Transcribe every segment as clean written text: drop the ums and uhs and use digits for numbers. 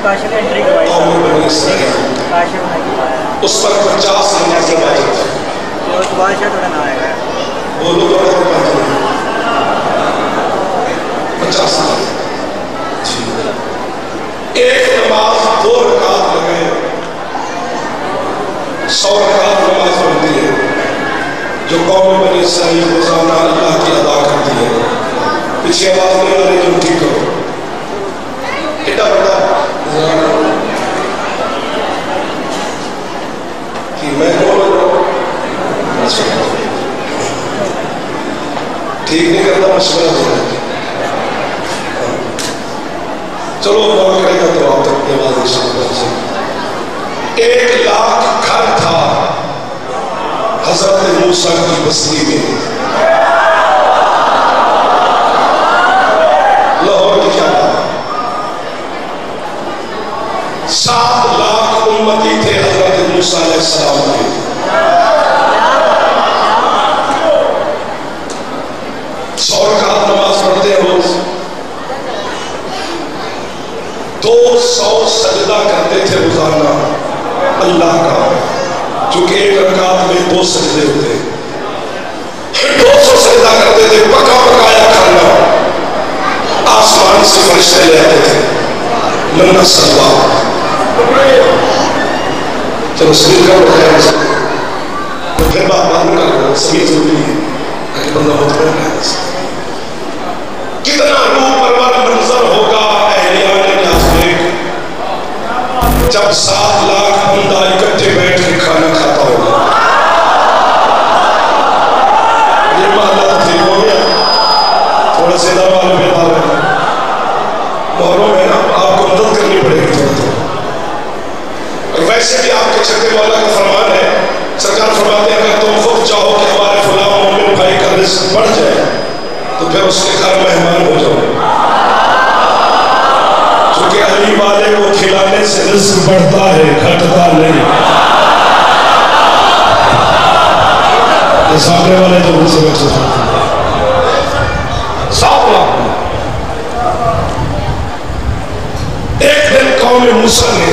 قوم بنی اسرائیل اس پر 50 نمازیں واجب تھی. بولو تو 50 نمازیں. ایک نماز 2 رکعت لگے 100 رکعت نماز پڑھتی ہے جو قوم بنی اسرائیل روزانہ اللہ کی ادا کرتی ہے. پیچھے آواز نہیں آ رہی تم ٹھیک کرو. اتنا بڑا کہ میں ٹھیک نہیں کرتا مشورہ دے رہا. چلو دعا کرے گا تو آپ تک آواز انشاءاللہ سے. 1 لاکھ گھر تھا حضرت موسیٰ کی بستی میں. لاہور کی کیا بات. 7 لاکھ امتی تھے حضرت موسیٰ علیہ السلام کے. نماز پڑھتے ہیں روز. 200 سجدہ کرتے تھے روزانہ اللہ کا, چونکہ 1 رکعت میں 2 سجدے ہوتے ہیں. 200 سجدہ کرتے تھے. پکا پکایا کھانا آسمان سے فرشتے لے آتے تھے. منہ سلوا. چلو سبیل کر رہے ہیں پھر بات بعد میں کر رہے ہیں. سبیل ضروری ہے کہ بندہ ہوتا ہے. کتنا روح پرور منظر ہوگا اہلیان یاسمین جب 7 لاکھ بندہ اکٹھے بیٹھ کے کھانا کھاتا ہوگا. یہ محلہ ٹھیک ہو گیا. تھوڑا سے دعویٰ میں بیدار ہے. محرم ہے نا, آپ کو مدد کرنی پڑے گی تھوڑا تھوڑا. اور ویسے بھی آپ کے چھٹے والا کا فرمان ہے, سرکار فرماتے ہیں اگر تم خود چاہو کہ ہمارے فلاں مومن بھائی کا رزق بڑھ جائے تو پھر اس کے گھر مہمان ہو جاؤ. چونکہ علی والے کو کھلانے سے رزق بڑھتا ہے, گھٹتا نہیں. یہ سامنے والے تو ان سے بیٹھ سکتے ہیں. 7 لاکھ. ایک دن قوم موسیٰ نے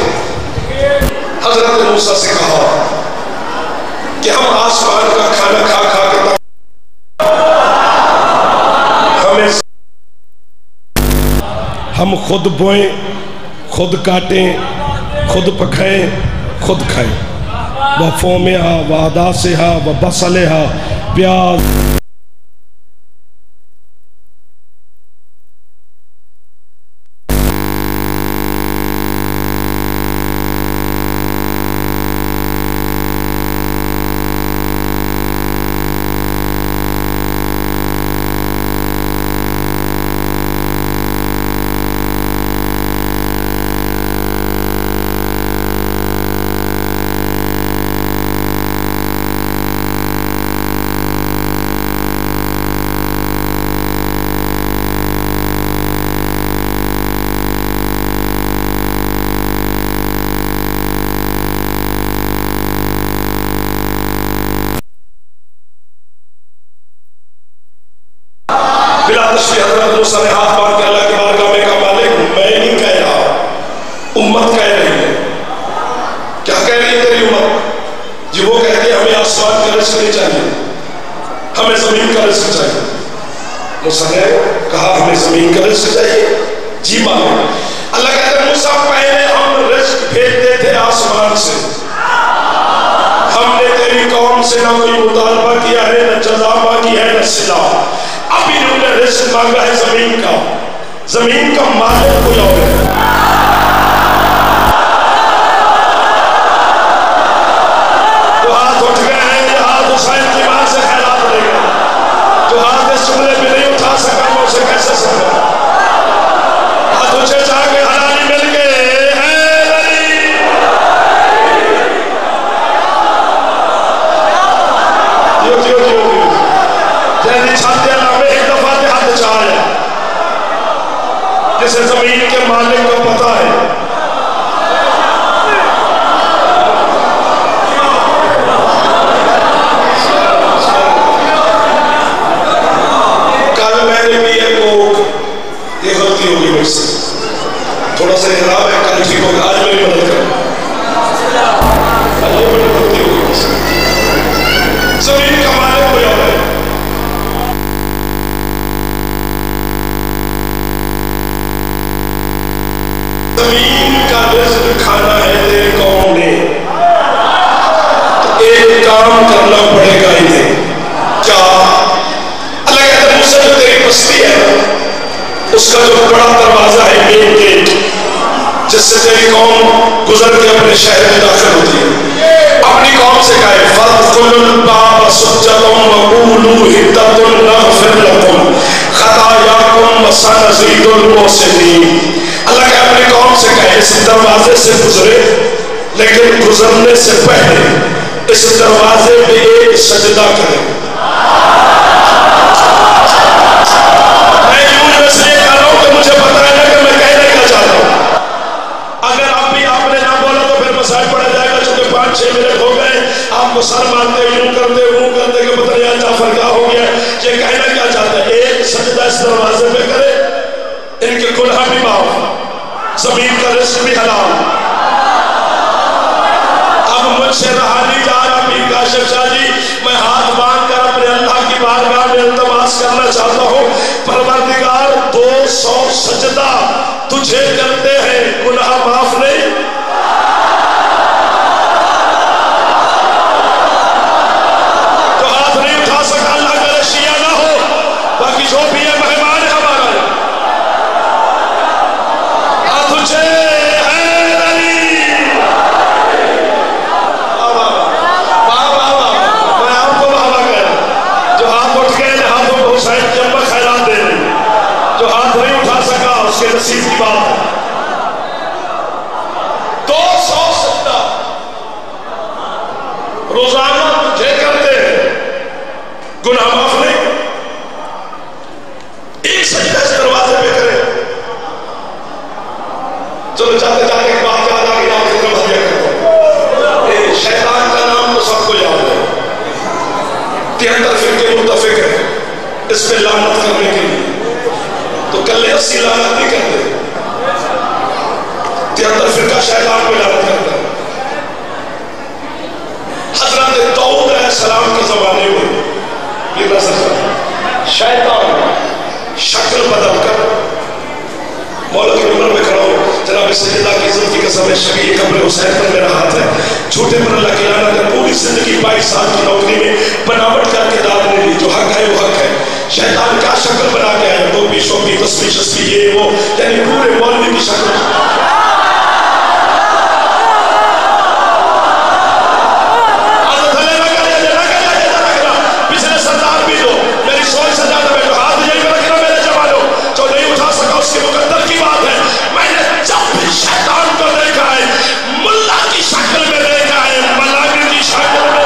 حضرت موسیٰ سے کہا کہ ہم آسمان کا کھانا کھا کھا کے ہم خود بوئیں, خود کاٹیں, خود پکھائیں, خود کھائیں. وَفُومِهَا وَعَدَاسِهَا وَبَصَلِهَا پیاز حضرت موسیٰ نے ہاتھ باندھ کے اللہ کے بارگاہ میں کہا مالک میں نہیں کہہ رہا, امت کہہ رہی ہے. کیا کہہ رہی ہے تیری امت؟ جی وہ کہتی ہے ہمیں آسمان کا رزق نہیں چاہیے, ہمیں زمین کا رزق چاہیے. موسیٰ نے کہا ہمیں زمین کا رزق چاہیے. جی مالک. اللہ کہتے ہیں موسیٰ پہلے ہم رزق بھیجتے تھے آسمان سے, ہم نے تیری قوم سے نہ کوئی مطالبہ کیا ہے, نہ جزا مانگی ہے, نہ صلہ. اب انہوں نے رزق مانگا ہے زمین کا. زمین کا مالک کوئی اور ہے. تو ہاتھ اٹھ گئے ہیں, یہ ہاتھ حسین کی ماں سے خیرات لے گا. جو ہاتھ اس جملے میں نہیں اٹھا سکا وہ اسے کیسے سکا. ہاتھ اچھے جا کے حلالی مل گئے. جسے زمین کے مالک کو پتا ہے. کل میں نے بھی یہ غلطی ہوگی مجھ سے, تھوڑا سا احرام ہے. کل ٹھیک ہوگا. آج میری مدد کرو. یہ بڑی بڑی ہوگی. زمین کا مالک کوئی اور ہے. زمین کا رزق کھانا ہے تیری قوم نے. ایک کام کرنا پڑے گا انہیں. کیا؟ اللہ کہتا ہے موسیٰ جو تیری بستی ہے اس کا جو بڑا دروازہ ہے مین گیٹ جس سے تیری قوم گزر کے اپنے شہر میں داخل ہوتی ہے, اپنی قوم سے کہے فَادْخُلُوا الْبَابَ سُجَّدًا وَقُولُوا حِطَّةٌ نَغْفِرْ لَكُمْ خَطَايَاكُمْ وَسَنَزِيدُ الْمُحْسِنِينَ. اللہ کے اپنی قوم سے کہے اس دروازے سے گزرے, لیکن گزرنے سے پہلے اس دروازے پہ ایک سجدہ کرے. میں یوں اس لیے کر رہا ہوں کہ مجھے پتہ ہے نا کہ میں کہنے کا چاہتا ہوں. اگر آپ بھی آپ نے نہ بولا تو پھر مسائل پڑا جائے گا, چونکہ 5-6 منٹ ہو گئے آپ کو سر مارتے یوں کرتے وہ کرتے کہ پتہ نہیں جعفر کیا ہو گیا. یہ کہنا کیا چاہتا ہے؟ ایک سجدہ اس دروازے پہ کرے, ان کے گناہ بھی معاف, زمین کا رزق بھی حلال. اب مجھ سے رہا نہیں جا رہا پیر کاشف شاہ جی, میں ہاتھ باندھ کر اپنے اللہ کی بارگاہ میں التماس کرنا چاہتا ہوں, پروردگار 200 سجدہ تجھے کرتے ہیں, گناہ معاف نہیں؟ تو ہاتھ نہیں اٹھا سکا, اللہ کرے شیعہ نہ ہو, باقی جو بھی ہے مہمان ہے ہمارا. تجھے نصیب کی بات ہے. 200 سجدہ روزانہ تجھے کرتے ہیں, گناہ معاف نہیں. ایک سجدہ اس دروازے پہ کرے. چلو جاتے جاتے ایک بات یاد آ گئی, آپ ذکر بھیا کرتا ہوں. شیطان کا نام تو سب کو یاد ہے, 73 فرقے متفق ہیں اس پہ لعنت کرنے کے لیے. تو کلے 80 لعنت نہیں کرتے, 73 فرقہ شیطان کو لعنت کرتا ہے. حضرت داؤد علیہ السلام کے زمانے میں یہ نظر شیطان شکل بدل کر مولا کے منبر میں کھڑا ہو, جناب سیدہ کی عزت کی قسم ہے شبیہ قبر حسین پر میرا ہاتھ ہے, جھوٹے پر اللہ کی لعنت ہے. پوری زندگی 22 سال کی نوکری میں بناوٹ کر کے داد نہیں دی, جو حق ہے وہ حق ہے. شیطان کیا شکل بنا کے آئے, ٹوپی شوپی تسبیح شسبیح یہ وہ, یعنی پورے مولوی کی شکل. پچھلے سردار بھی دو, میری سوچ سے زیادہ بیٹھو, ہاتھ یہی پر رکھنا میرے جمع لو, جو نہیں اٹھا سکا اس کے مقدر کی بات ہے. میں نے جب بھی شیطان کو دیکھا ہے ملا کی شکل میں دیکھا ہے, ملاگر کی شکل میں.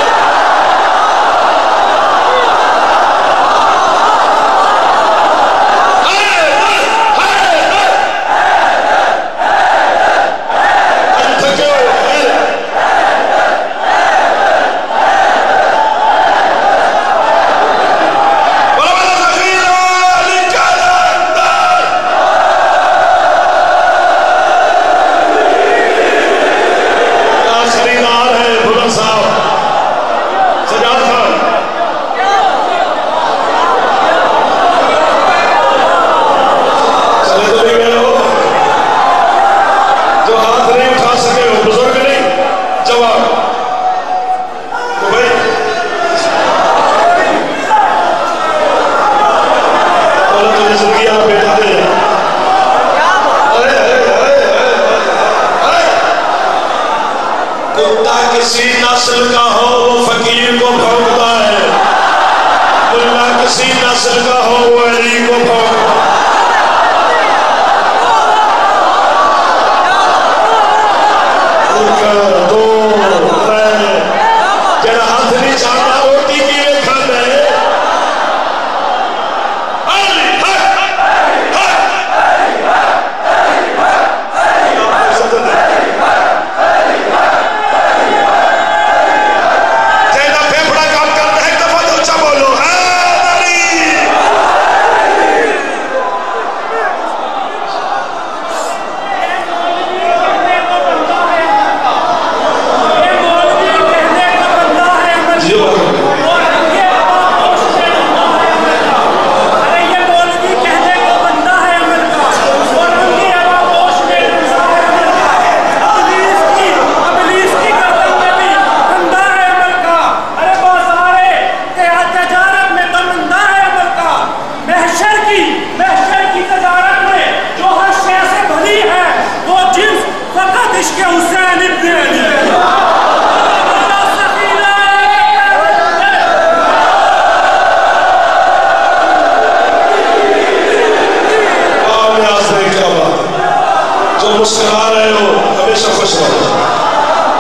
جو مسکرا رہے ہو ہمیشہ خوش رہو،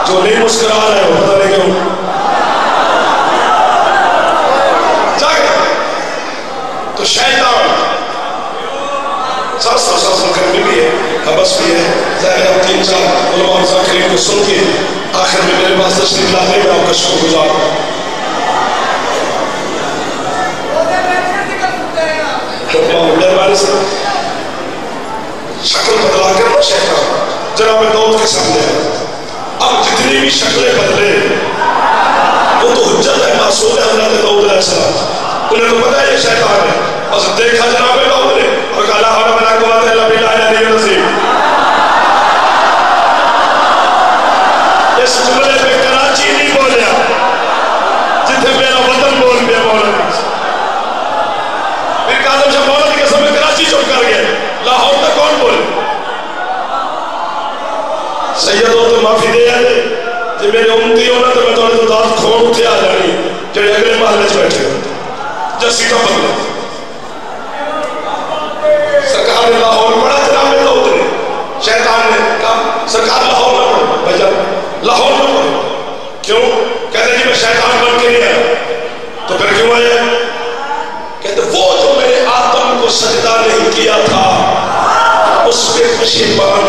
جو نہیں مسکرا رہے ہو پتہ نہیں کیوں تو شیطان ساس گرمی بھی ہے، حبس بھی ہے، ظاہر ہے 3-4 علماء ذاکرین کو سن کے آخر میں میرے پاس تشریف لاتے میں آپ کا شکر گزار ہوں۔ مہربانی سے شکل بدلا کر نہ شیطان جناب داؤد کے سامنے ہے، اب جتنی بھی شکلیں بدلے وہ تو حجت ہے، معصوم ہے حضرت داؤد علیہ السلام، انہیں تو پتہ ہے یہ شیطان ہے، بس دیکھا جناب داؤد نے اور کہا لا حول ولا قوۃ الا باللہ العلی العظیم۔ اس جملے پہ کراچی نہیں بولیا جتنے میرا وطن بول پیا مولانا، پھر کاظم شاہ مولانا کے سامنے کراچی چپ کر گئے، لاہور تک کون بولے؟ سید ہو تو معافی دے آئے جی میرے امتی ہونا تو میں تھوڑے تو داد کھوڑ اٹھے آ جانی جڑے اگلے محلے سے بیٹھے ہو جا سیٹا بدلے۔ سرکار نے لاہور پڑھا جناب داؤد نے، شیطان نے کہا سرکار لاہور نہ پڑھو بھائی جان لاہور نہ پڑھو، کیوں؟ کہتے جی میں شیطان بن کے نہیں آیا، تو پھر کیوں آیا؟ کہتے وہ جو میں نے آدم کو سجدہ نہیں کیا تھا اس پہ پشیمان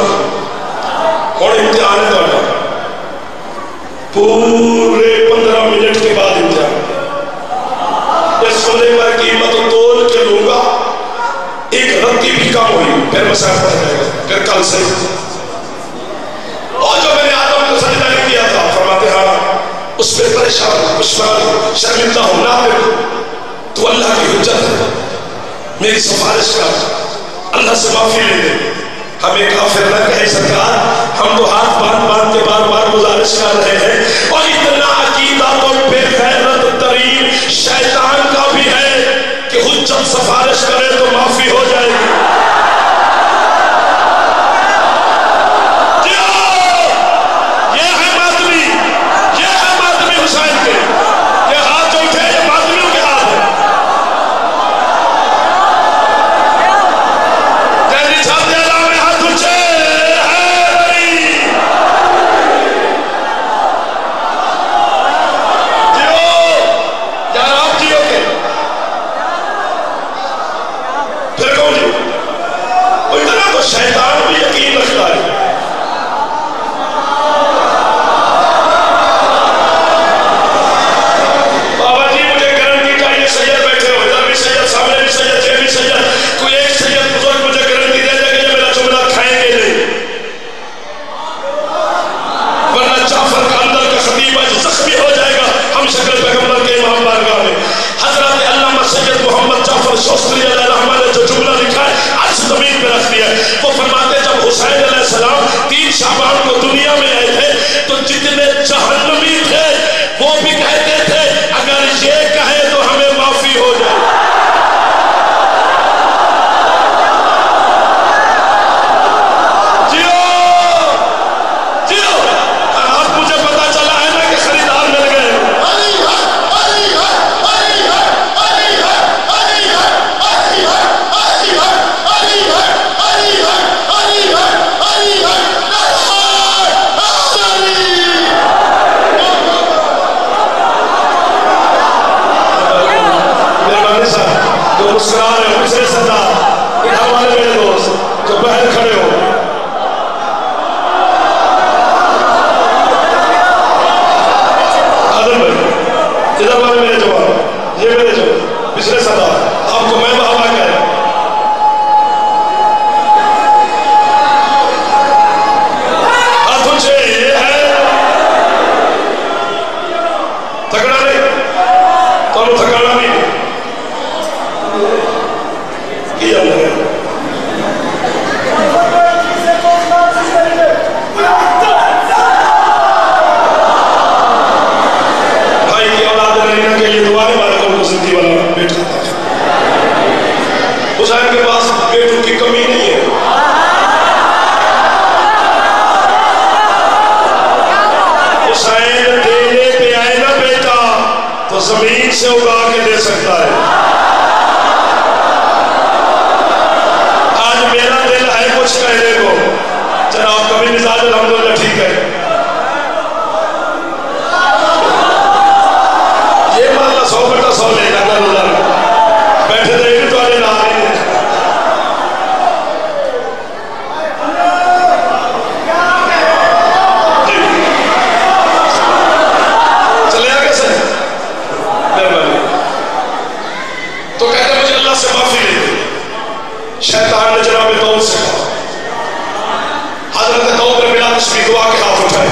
اور امتحان ہے تو پورے 15 منٹ کے بعد امتحان اس سنے پر قیمت تول کے لوں گا، ایک رتی بھی کم ہوئی پھر مسائل پڑھ جائے گا، پھر کل سے اور جو میں نے آدم کو سجدہ نہیں کیا تھا فرماتے ہاں اس پہ پریشان پشمان شرمندہ ہوں نہ تو اللہ کی حجت ہے، میری سفارش کر اللہ سے معافی لے دے، ہمیں کافر نہ کہے سرکار، ہم تو ہاتھ باندھ کے بار بار گزارش کر رہے ہیں، اور اتنا عقیدہ تو بے غیرت ترین شیطان کا بھی ہے کہ حجت سفارش کرے تو معافی ہو جائے گی۔ یہ ہے ماتمی حسین کے یہ ہاتھ جو اٹھے یہ ماتمیوں کے ہاتھ ہے۔ تیری چھاپ دے اللہ میں ہاتھ اٹھے ہے بری جیو یار آپ جیو کے پھر کون جیو اتنا تو شیطان بھی یقین رکھتا ہے۔ بابا جی مجھے گارنٹی چاہیے، سید بیٹھے ہو ادھر بھی سید سامنے بھی سید یہ بھی سید، کوئی ایک سید بزرگ مجھے گارنٹی دے دے کہ یہ میرا جملہ کھائیں گے نہیں، ورنہ جعفر کا اندر کا خطیب آج زخمی ہو جائے گا ہم شکل پیغمبر کے امام بارگاہ میں۔ حضرت علامہ سید محمد جعفر شوستری علیہ الرحمہ نے جو جملہ لکھا ہے آج زمین پہ رکھ دیا ہے، وہ فرماتے جب حسین علیہ السلام 3 شعبان کو دنیا میں آئے تھے تو جتنے جہنمی تھے وہ بھی کہتے تھے اگر یہ کہے تو ہمیں معافی ہو جائے۔ جیو جیو آج مجھے پتا چلا ہے نا کہ خریدار مل گئے۔ جو مسکرا رہے ہو پچھلے سردار ادھر والے میرے دوست جو باہر کھڑے ہو آدم بھائی ادھر والے میرے جواب یہ میرے جو پچھلے سردار آپ کو میں بہاوا کہہ رہا ہوں ہاتھ اونچے یہ ہے تھکڑا نہیں تو تھکانا نہیں کیا ہے۔ بھائی کی اولاد رہنے کے لیے دعائیں ہمارے کو زندگی والا بیٹ کرتا ہے، حسین کے پاس بیٹوں کی کمی نہیں ہے، حسین دینے پہ آئے نا بیٹا تو زمین سے اگا کے دے سکتا ہے۔ میرا دل ہے کچھ کہنے کو الحمدللہ ٹھیک ہے. یہ مالا 100/100 لے جانا رولا بیٹھے دے گی تو آنے نہ آئی ہے. چلے آگے سے مہربانی. تو کہتے ہیں مجھے اللہ سے معافی لے دے. شیطان نے جناب داؤد سے کہا. حضرت داؤد نے بلا تسبیح دعا کے ہاتھ اٹھائے,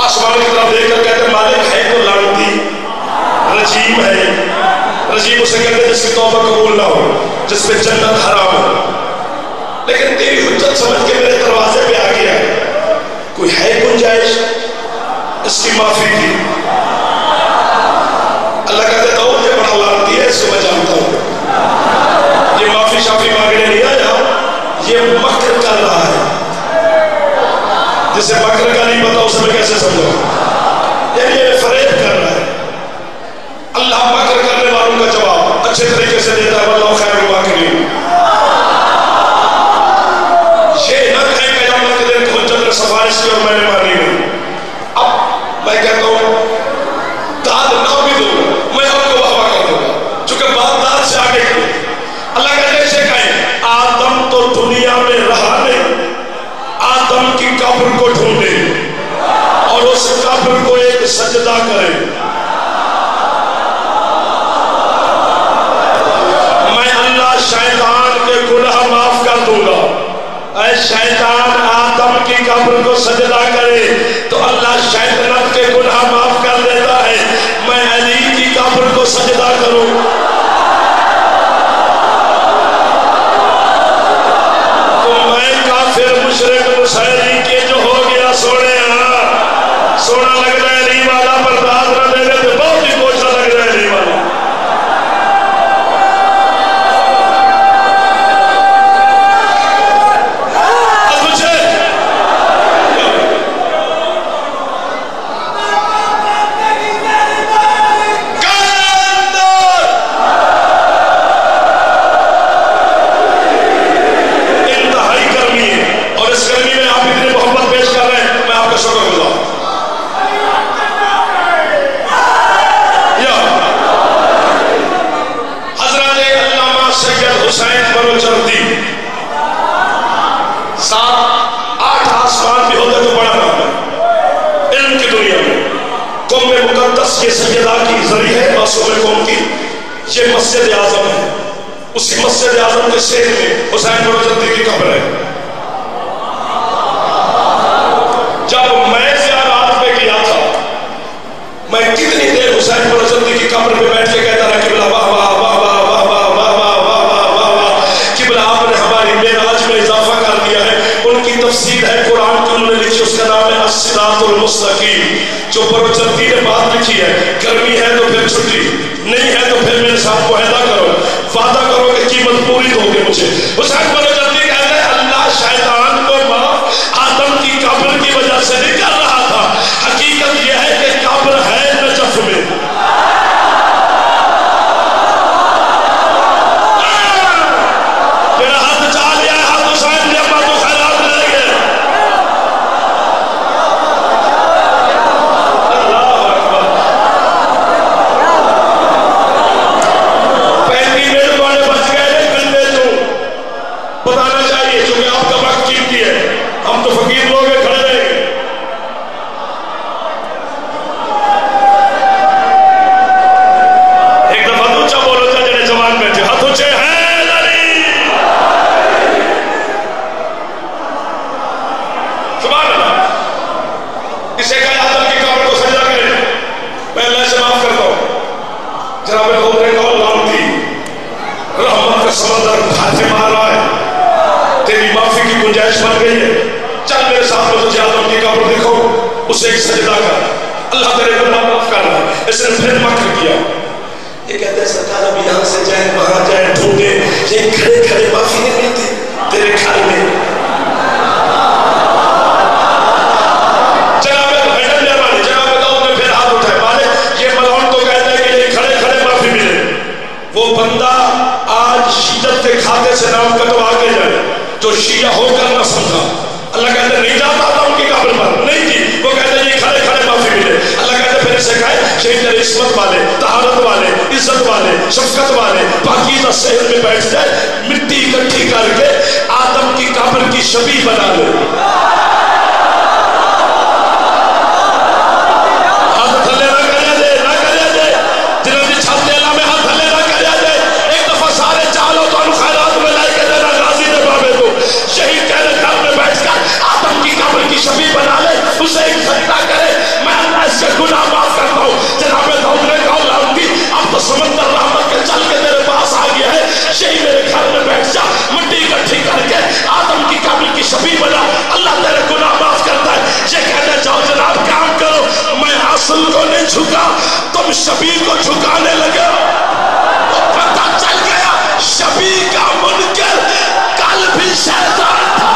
آسمان کی طرف دیکھ کر کہتے ہیں مالک ہے تو لعنتی, رجیم ہے. رجیم اسے کہتے ہیں جس کی توبہ قبول نہ ہو, جس پہ جنت حرام ہو. لیکن تیری حجت سمجھ کے میرے دروازے پہ آ گیا ہے, کوئی ہے گنجائش اس کی معافی کی. اللہ کہتے ہیں داؤد یہ بڑا لعنتی ہے, اس کو میں جانتا ہوں. یہ معافی شافی مانگنے نہیں آیا, یہ مکر کر رہا ہے. جسے مکر کا نہیں پتا اسے میں کیسے سمجھوں. یعنی یہ فریب کر رہا ہے. اللہ مکر کرنے والوں کا جواب اچھے طریقے سے دیتا ہے, واللہ خیر الماکرین. یہ نہ کہیں قیامت کے دن حجت نے سفارش کی اور میں نے مانی نہیں. اب میں کہتا ہوں داد نہ بھی دوں, میں آپ کو واہ کر دوں گا, چونکہ بات داد سے آگے کی. اللہ کہتے سے کہیں آدم تو دنیا میں رہا نہیں, آدم کی قبر کو ڈھونڈے اور اس قبر کو ایک سجدہ کرے. میں اللہ شیطان کے گناہ معاف کر دوں گا. اے شیطان آدم کی قبر کو سجدہ کرے تو اللہ شیطان کے گناہ معاف کر دیتا ہے. میں علی کی قبر کو سجدہ کروں مشرق مشاہدی کے جو ہو گیا سونے سونا لگ رہا ہے علی والا, برداشت نہ دے رہے تھے, بہت ہی گوشہ لگ رہا ہے علی والا. اب مجھے انتہائی گرمی ہے, اور اس گرمی میں آپ اتنی محبت پیش کر رہے ہیں, میں آپ کا شکر گزار. حضرت علامہ سید حسین بلوچردی 7-8 آسمان بھی ہوتے تو بڑا نام ہے علم کی دنیا میں. قوم مقدس یہ سیدہ کی ذریعہ ہے معصوم قوم کی. یہ مسجد اعظم ہے, اسی مسجد اعظم کے شہر میں حسین بلوچردی کی قبر ہے. جب میں زیارات پہ گیا تھا, میں کتنی دیر حسین بلوچردی کی قبر پہ بیٹھ کے کہتا رہا قبلہ واہ واہ واہ واہ واہ واہ واہ واہ واہ واہ واہ واہ. قبلہ آپ نے ہماری معراج میں اضافہ کر دیا ہے. ان کی تفسیر ہے قرآن کی, انہوں نے لکھی, اس کا نام ہے الصراط المستقیم. جو بلوچردی نے بات لکھی ہے, گرمی ہے تو پھر چھٹی, نہیں ہے تو پھر میرے ساتھ معاہدہ کرو, وعدہ کرو کہ قیمت پوری دو گے مجھے. حسین بلوچردی کہتے ہیں اللہ شیطان کو معاف آدم کی قبر کی وجہ سے نہیں کر رہا تھا. حقیقت یہ ہے کہ قبر ہے نجف میں. میرا ہاتھ چاہ لیا ہے, ہاتھ حسین نے اپنا تو خیرات لے گئے. اللہ اکبر. پہلی میرے والے بچ گئے گندے جو بتانا چاہیے, چونکہ آپ کا وقت قیمتی ہے, ہم تو فقیر لوگ ہیں, کھڑے رہیں گے. ایک دفعہ اونچا بولو تھا جنہیں جوان بیٹھے, ہاتھ اونچے ہیں علی. سبحان اللہ. اسے کہا آدم کی قبر کو سجدہ کرے, میں اللہ سے معاف کرتا ہوں. جناب داؤد نے کہا لعنتی, رحمت کا سمندر ہاتھ سے مار رہا ہے, تیری معافی کی گنجائش بن گئی ہے. چل میرے ساتھ میں تجھے آدم کی قبر دکھاؤ, اسے ایک سجدہ کر, اللہ تیرے گناہ معاف کر رہا ہے. اس نے پھر مکر کیا. یہ کہتے ہیں سرکار اب یہاں سے جائیں وہاں جائیں ڈھونڈے, یہ کھڑے کھڑے معافی نہیں ملتی تیرے گھر میں. جناب داؤد نے پھر ہاتھ اٹھائے, مالک یہ ملعون تو کہتا ہے کہ یہ کھڑے کھڑے معافی ملے. وہ بندہ آج شیعت کے کھاتے سے نام کٹوا کے جائے جو شیعہ ہو کر نہ سمجھا. اللہ کہتے نہیں جاتا تھا ان کی قبر پر، نہیں جی، وہ کہتے جی کھڑے کھڑے معافی ملے۔ اللہ کہتے پھر اسے کہے شہید تیرے عصمت والے، طہارت والے، عزت والے، شفقت والے پاکیزہ صحن میں بیٹھ جائے، مٹی اکٹھی کر کے آدم کی قبر کی شبیہ بنا لے۔ شبیہ بنا لے، اسے ایک سجدہ کرے، میں اللہ اس کے گناہ معاف کرتا ہوں۔ جناب داؤد نے کہا لاؤنگی اب تو سمندر رحمت کے چل کے تیرے پاس آ گیا ہے، شہید میرے گھر میں بیٹھ جا، مٹی اکٹھی کر کے آدم کی قبر کی شبیہ بنا، اللہ تیرے گناہ معاف کرتا ہے۔ یہ کہتے جاؤ جناب کام کرو، میں اصل کو نہیں جھکا، تم شبیہ کو جھکانے لگے ہو۔ تو پتہ چل گیا شبیہ کا منکر کل بھی شیطان تھا۔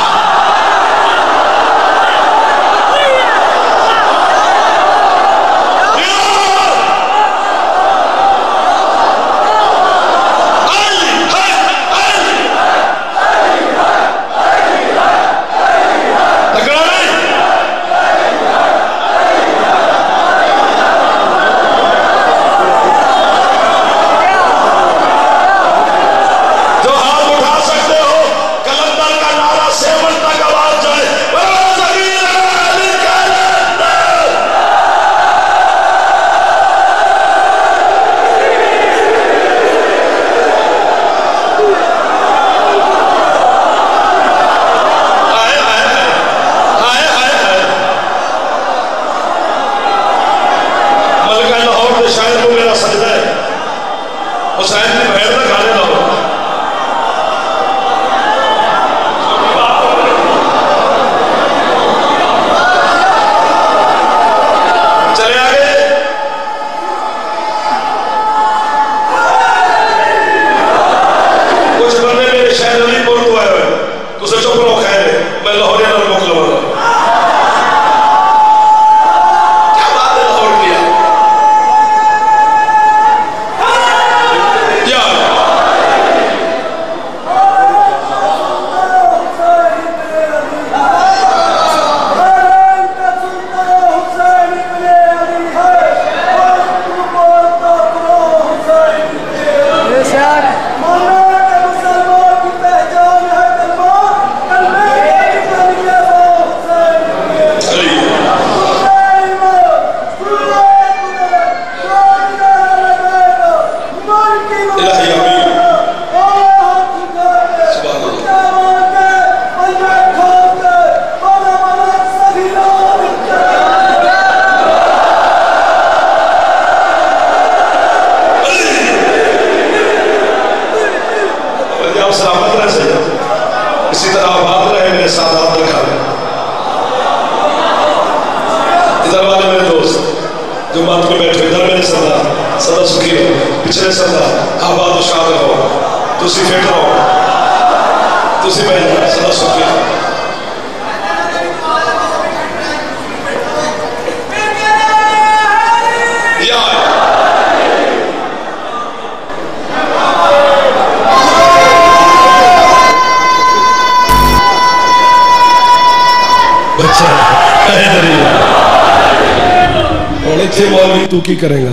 تو کی کریں گا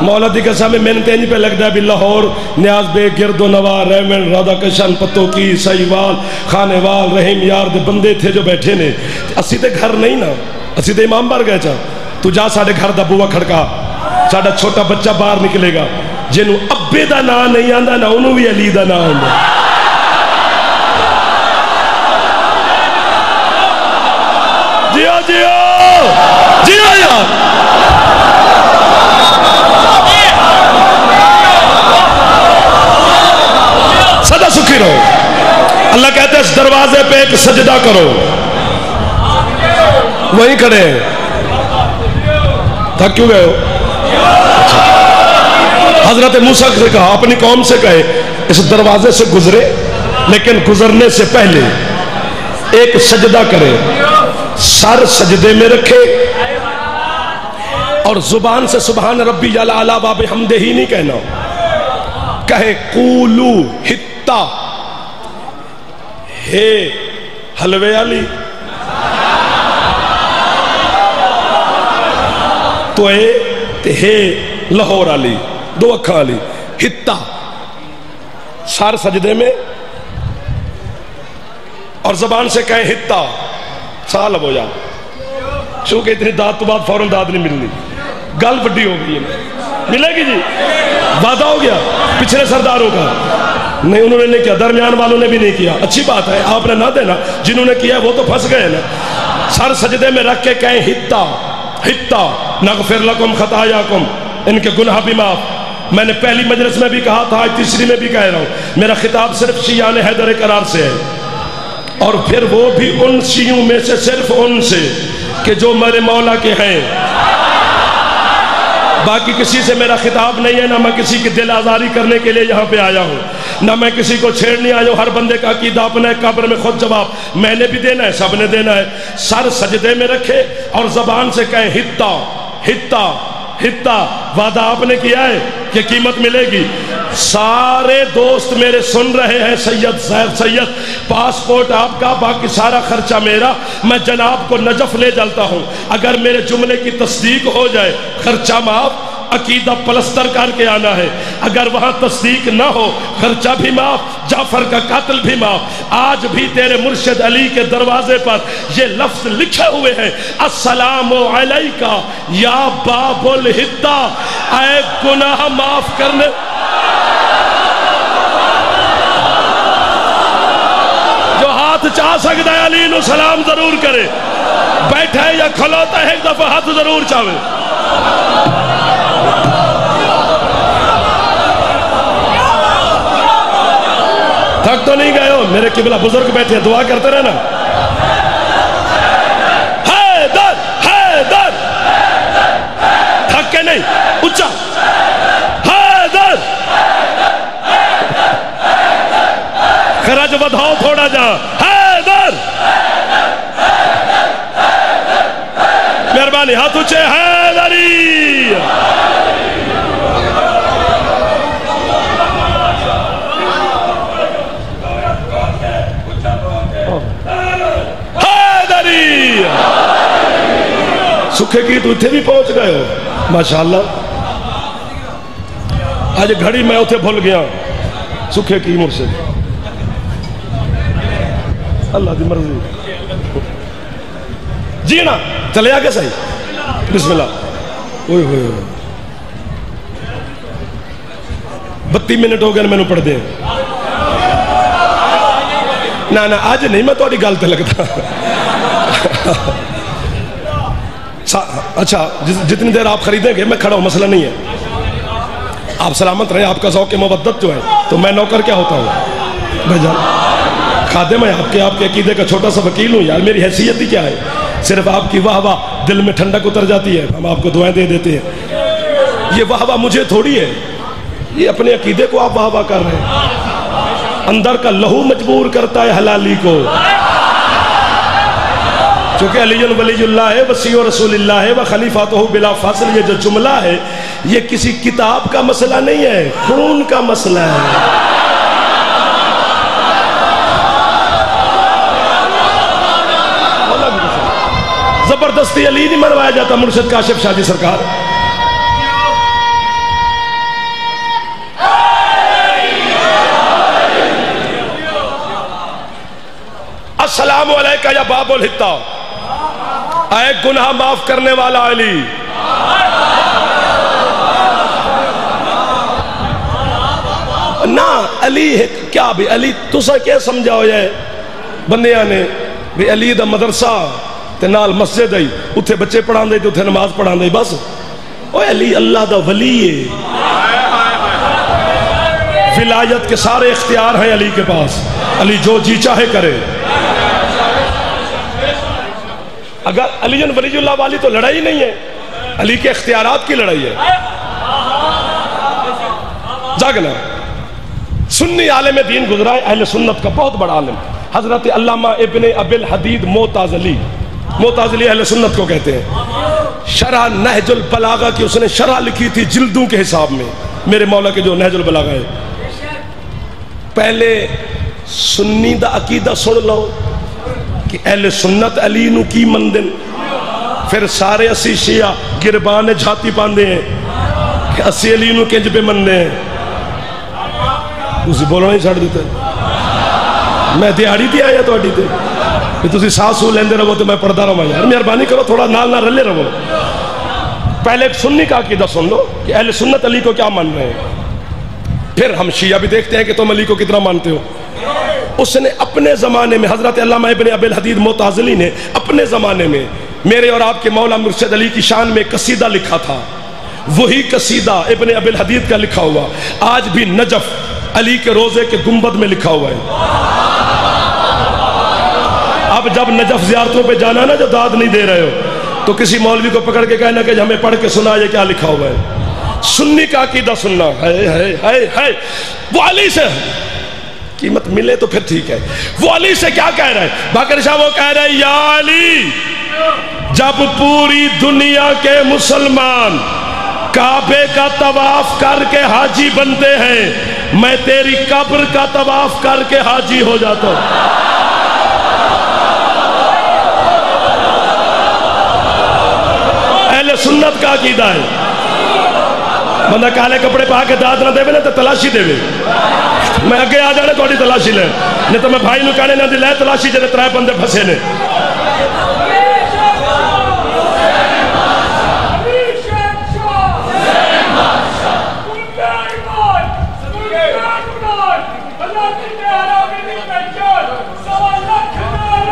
مولا دی قسم میں نے تینی پہ لگ دا بھی لاہور نیاز بے گرد و نوار ریمن رادا کشن پتو کی سائیوال خانے وال رحیم یار دے بندے تھے جو بیٹھے نے اسی تے گھر نہیں نا اسی تے امام بار گئے چاہ تو جا ساڑھے گھر دا بوا کھڑکا ساڑھا چھوٹا بچہ باہر نکلے گا جنہوں ابے دا نا نہیں آندہ نا انہوں بھی علی دا نا آندہ جیو جیو جیو یار سدا سکھی رہو اللہ کہتے ہیں اس دروازے پہ ایک سجدہ کرو وہیں کھڑے ہیں تھک کیوں گئے ہو حضرت موسیٰ سے کہا اپنی قوم سے کہے اس دروازے سے گزرے لیکن گزرنے سے پہلے ایک سجدہ کرے سر سجدے میں رکھے اور زبان سے سبحان ربی العلیٰ باب حمدہ ہی نہیں کہنا کہے قولو ہتا ہے حلوے علی تو ہے لاہور علی، دو اکھاں علی، ہتا سار سجدے میں اور زبان سے کہیں ہتا سالب ہو جا، چونکہ اتنی داد تو بعد فوراً داد نہیں ملنی، گل بڑی ہو گئی ملے گی جی، وعدہ ہو گیا پچھلے سرداروں کا نہیں، انہوں نے نہیں کیا، درمیان والوں نے بھی نہیں کیا، اچھی بات ہے آپ نے نہ دینا، جنہوں نے کیا وہ تو پھنس گئے نا۔ سر سجدے میں رکھ کے کہیں ہتا ہتا نغفر لکم خطایاکم، ان کے گناہ بھی معاف۔ میں نے پہلی مجلس میں بھی کہا تھا، آج تیسری میں بھی کہہ رہا ہوں، میرا خطاب صرف شیعان حیدر قرار سے ہے، اور پھر وہ بھی ان شیعوں میں سے صرف ان سے کہ جو میرے مولا کے ہیں، باقی کسی سے میرا خطاب نہیں ہے، نہ میں کسی کی دل آزاری کرنے کے لیے یہاں پہ آیا ہوں، نہ میں کسی کو چھیڑنے آیا ہوں۔ ہر بندے کا عقیدہ اپنا ہے، قبر میں خود جواب میں نے بھی دینا ہے، سب نے دینا ہے۔ سر سجدے میں رکھے اور زبان سے کہیں ہتا ہتا ہتا، وعدہ آپ نے کیا ہے کہ قیمت ملے گی۔ سارے دوست میرے سن رہے ہیں، سید صاحب سید پاسپورٹ آپ کا، باقی سارا خرچہ میرا، میں جناب کو نجف لے جلتا ہوں، اگر میرے جملے کی تصدیق ہو جائے خرچہ معاف، عقیدہ پلستر کر کے آنا ہے، اگر وہاں تصدیق نہ ہو خرچہ بھی معاف، جعفر کا قاتل بھی معاف۔ آج بھی تیرے مرشد علی کے دروازے پر یہ لفظ لکھے ہوئے ہیں، السلام علیکہ یا باب الہدہ، اے گناہ معاف کرنے۔ جو ہاتھ چاہ سکتا ہے علی نو سلام ضرور کرے، بیٹھے یا کھلوتا ہے ایک دفعہ ہاتھ ضرور چاہے۔ تھک تو نہیں گئے ہو؟ میرے قبلہ بزرگ بیٹھے ہیں، دعا کرتے رہنا۔ حیدر حیدر، تھک کے نہیں، اچھا حیدر، خرج بدھاؤ تھوڑا جا، حیدر، مہربانی ہاتھ اونچے، حیدری۔ سکھے کی تو اتھے بھی پہنچ گئے ہو، ماشاءاللہ۔ آج گھڑی میں اتھے بھول گیا، سکھے کی مرشد، اللہ دی مرضی جی نا، چلے آگے صحیح، بسم اللہ۔ اوہ ہوئے 32 منٹ ہو گئے میں نے پڑھ دیں، نہ آج نہیں میں توڑی گالتے لگتا۔ اچھا جتنی دیر آپ خریدیں گے میں کھڑا ہوں، مسئلہ نہیں ہے، آپ سلامت رہیں، آپ کا ذوق مودت جو ہے، تو میں نوکر کیا ہوتا ہوں بھائی جان، خادم ہے آپ کے عقیدے کا چھوٹا سا وکیل ہوں یار، میری حیثیت ہی کیا ہے، صرف آپ کی واہ واہ دل میں ٹھنڈک اتر جاتی ہے، ہم آپ کو دعائیں دے دیتے ہیں، یہ واہ واہ مجھے تھوڑی ہے، یہ اپنے عقیدے کو آپ واہ واہ کر رہے ہیں، اندر کا لہو مجبور کرتا ہے حلالی کو، چونکہ علی ولی اللہ ہے، وسیع رسول اللہ ہے، وخلیفاتہ بلا فاصل، یہ جو جملہ ہے یہ کسی کتاب کا مسئلہ نہیں ہے، خون کا مسئلہ ہے۔ زبردستی علی نہیں مروایا جاتا، مرشد کاشف شاہ جی سرکار۔ السلام علیکہ یا باب الہدہ، اے گناہ معاف کرنے والا علی۔ نا علی ہے کیا بھی، علی تسا کیا سمجھاؤ جائے بندیاں نے بھی علی دا مدرسہ تے نال مسجد ہے، اتھے بچے پڑھان دے تے اتھے نماز پڑھان دے، بس اوہ علی اللہ دا ولی ہے، ولایت کے سارے اختیار ہیں علی کے پاس، علی جو جی چاہے کرے۔ اگر علی ولی اللہ والی تو لڑائی نہیں ہے، علی کے اختیارات کی لڑائی ہے۔ جاگنا سنی عالم دین گزرا ہے، اہل سنت کا بہت بڑا عالم، حضرت علامہ ابن ابی الحدید معتزلی، معتزلی اہل سنت کو کہتے ہیں۔ شرح نہج البلاغہ کی اس نے شرح لکھی تھی جلدوں کے حساب میں، میرے مولا کے جو نہج البلاغہ ہے، پہلے سنی دا عقیدہ سن لو کہ اہل سنت علی نو کی مندن، پھر سارے اسی شیعہ گربان جھاتی پاندے ہیں کہ اسی علی نو کنج پہ مندے ہیں. تسی بولنا نہیں چھڑ دیتے، میں دیہڑی تے آیا تو اڈی تے کہ تسی سانس لیندے رہو تو میں پڑھتا رہا. یار مہربانی کرو تھوڑا نال نہ رلے رہو. پہلے ایک سنی کا عقیدہ سن لو کہ اہل سنت علی کو کیا مان رہے ہیں، پھر ہم شیعہ بھی دیکھتے ہیں کہ تم علی کو کتنا مانتے ہو. اس نے اپنے زمانے میں حضرت علامہ ابن ابی الحدید معتزلی نے اپنے زمانے میں میرے اور آپ کے مولا مرشد علی کی شان میں قصیدہ لکھا تھا. وہی قصیدہ ابن ابی الحدید کا لکھا ہوا آج بھی نجف علی کے روزے کے گنبد میں لکھا ہوا ہے. اب جب نجف زیارتوں پہ جانا نا جو داد نہیں دے رہے ہو تو کسی مولوی کو پکڑ کے کہنا کہ ہمیں پڑھ کے سنا یہ کیا لکھا ہوا ہے. سنی کا عقیدہ سننا ہے وہ علی سے قیمت ملے تو پھر ٹھیک ہے. وہ علی سے کیا کہہ رہا ہے؟ باقر شاہ وہ کہہ رہا ہے یا علی جب پوری دنیا کے مسلمان کعبے کا طواف کر کے حاجی بنتے ہیں میں تیری قبر کا طواف کر کے حاجی ہو جاتا ہوں. اہل سنت کا عقیدہ ہے. بندہ کالے کپڑے پا کے داد نہ دے نا تو تلاشی دے. میں اگے آ جانے تھوڑی تلاشی لے، نہیں تو میں بھائی نو کہنے نہ دی لے تلاشی جڑے ترائے بندے پھسے نے.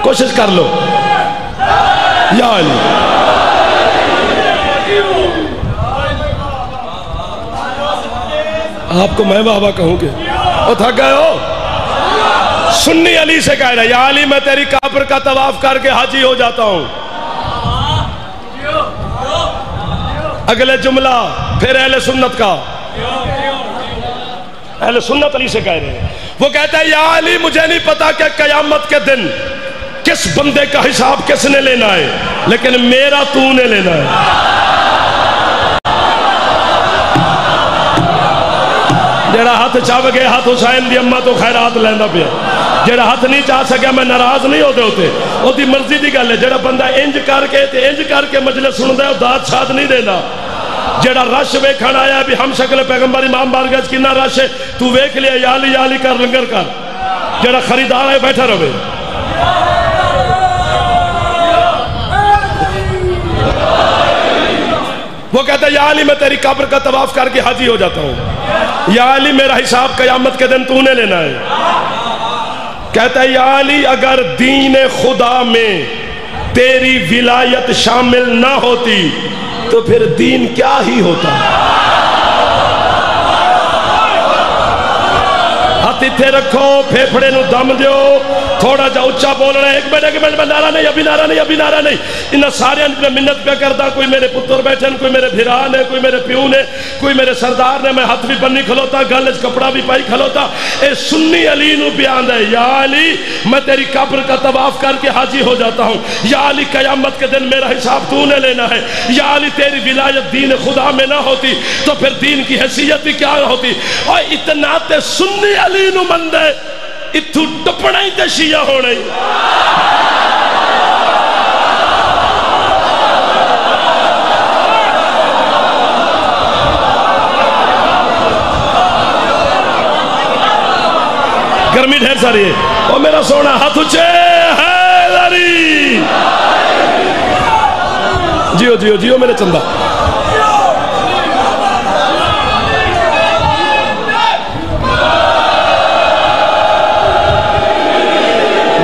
کوشش کر لو یا علی. آپ کو میں بابا کہوں گے او تھک گئے ہو. سنی علی سے کہہ رہا ہے یا علی میں تیری قبر کا طواف کر کے حاجی ہو جاتا ہوں. اگلے جملہ پھر اہل سنت کا. اہل سنت علی سے کہہ رہے ہیں. وہ کہتا ہے یا علی مجھے نہیں پتا کہ قیامت کے دن کس بندے کا حساب کس نے لینا ہے لیکن میرا تو نے لینا ہے. جڑا ہاتھ چاہ گئے ہاتھ حسین دی اماں تو خیرات لینا پیا. جڑا ہاتھ نہیں چاہ سکیا میں ناراض نہیں ہوتے ہوتے وہ دی مرضی دی گل ہے. جڑا بندہ انج کر کے مجلس سندا ہے داد شاد نہیں دینا. جڑا رش ویکھن آیا بھی ہم شکل پیغمبر امام بارگاہ وچ کنا رش ہے تو ویکھ لیا یا علی کر لنگر کر. جڑا خریدار ہے بیٹھا رہے. وہ کہتا ہے یا علی میں تیری قبر کا طواف کر کے حاجی ہو جاتا ہوں. یا علی میرا حساب قیامت کے دن تو نے لینا ہے. کہتا ہے یا علی اگر دین خدا میں تیری ولایت شامل نہ ہوتی تو پھر دین کیا ہی ہوتا. ہاتھ اتھے رکھو پھیپھڑے نو دم دیو تھوڑا جا اچھا بول رہے ہیں. ایک منٹ میں نعرہ نہیں ابھی نعرہ نہیں. انہاں سارے میں منت پہ کردا کوئی میرے پتر بیٹھے کوئی میرے بھرا نے کوئی میرے پیو نے کوئی میرے سردار نے. میں ہاتھ بھی بنی کھلوتا گل وچ کپڑا بھی پائی کھلوتا. اے سنی علی نو بیان ہے یا علی میں تیری قبر کا طواف کر کے حاجی ہو جاتا ہوں. یا علی قیامت کے دن میرا حساب تو نے لینا ہے. یا علی تیری ولایت دین خدا میں نہ ہوتی تو پھر دین کی حیثیت ہی کیا ہوتی. اور اتنا تے سنی علی نو مندے اتھو ٹپنا ہی تے شیعہ ہونا ہی. گرمی ڈھیر ساری ہے. او میرا سونا ہاتھ اچھے حیدری. جیو میرے چندہ.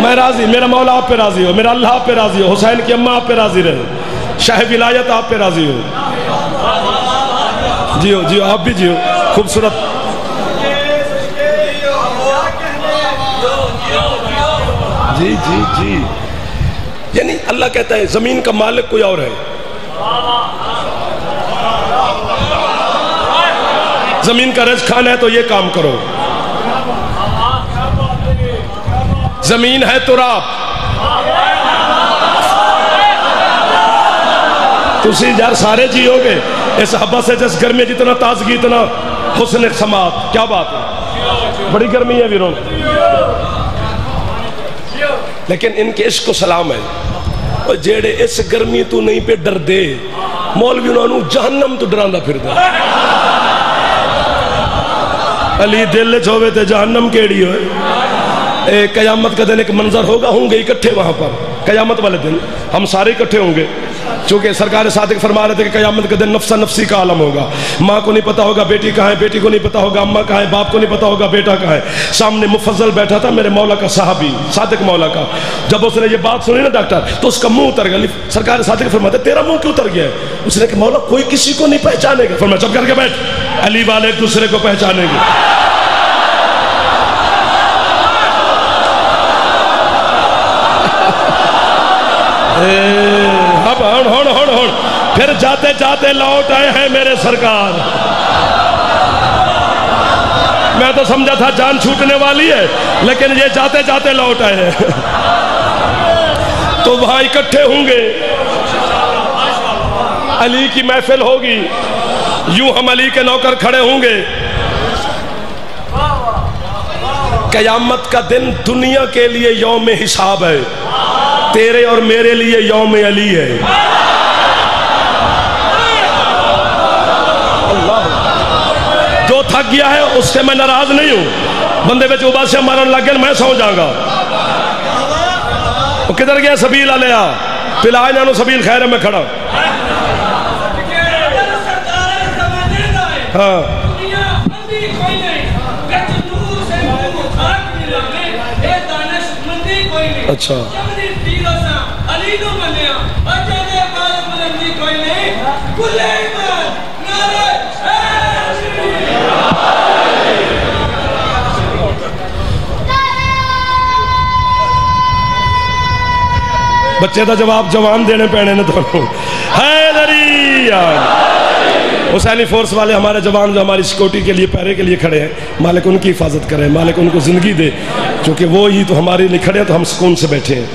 میں راضی میرا مولا آپ پہ راضی ہو میرا اللہ آپ پہ راضی ہو حسین کی اماں آپ پہ راضی رہے شاہ ولایت آپ پہ راضی ہو. جیو آپ بھی جیو خوبصورت. جی یعنی اللہ کہتا ہے زمین کا مالک کوئی اور ہے. زمین کا رزق کھانا ہے تو یہ کام کرو. زمین ہے تراب. تسی یار سارے جیو گے اس حبہ سے جس گرمی جتنا تازگی اتنا حسن سماعت. کیا بات ہے بڑی گرمی ہے ویروں. لیکن ان کے عشق کو سلام ہے. اور جیڑے اس گرمی تو نہیں پہ ڈر دے مولوی انہوں جہنم تو ڈراندا پھر دا. علی دل چھوے تے جہنم کیڑی ہوئے. قیامت کا دن ایک منظر ہوگا, ہوں گے اکٹھے وہاں پر قیامت والے دن ہم سارے اکٹھے ہوں گے, چونکہ سرکار صادق فرما رہے تھے کہ قیامت کا دن نفسا نفسی کا عالم ہوگا. ماں کو نہیں پتا ہوگا بیٹی کہاں ہے, بیٹی کو نہیں پتا ہوگا اماں کہاں ہے, باپ کو نہیں پتا ہوگا بیٹا کہاں ہے. سامنے مفضل بیٹھا تھا میرے مولا کا صحابی صادق مولا کا, جب اس نے یہ بات سنی نا ڈاکٹر تو اس کا منہ اتر گیا. سرکار صادق فرماتے تیرا منہ کیوں اتر گیا ہے؟ اس نے کہ مولا کوئی کسی کو نہیں پہچانے گا. فرمایا چپ کر کے بیٹھ, علی والے ایک دوسرے کو پہچانیں گے. اب ہن پھر جاتے جاتے لوٹ آئے ہیں میرے سرکار. میں تو سمجھا تھا جان چھوٹنے والی ہے, لیکن یہ جاتے جاتے لوٹ آئے ہیں. تو وہاں اکٹھے ہوں گے, علی کی محفل ہوگی, یوں ہم علی کے نوکر کھڑے ہوں گے. قیامت کا دن دنیا کے لیے یوم حساب ہے, تیرے اور میرے لیے یوم علی ہے. جو تھک گیا ہے اس سے میں ناراض نہیں ہوں. بندے بچ اباسیاں مارن لگ گئے میں سو جاؤں گا. وہ کدھر گیا سبیل علیہ, پلا انہوں سبیل خیر میں کھڑا. ہاں اچھا بچے دا جواب جوان دینے پینے نے دونوں. حیدری حسینی فورس والے ہمارے جوان جو ہماری سیکورٹی کے لیے پہرے کے لیے کھڑے ہیں, مالک ان کی حفاظت کرے, مالک ان کو زندگی دے, چونکہ وہ ہی تو ہمارے لیے کھڑے ہیں تو ہم سکون سے بیٹھے ہیں.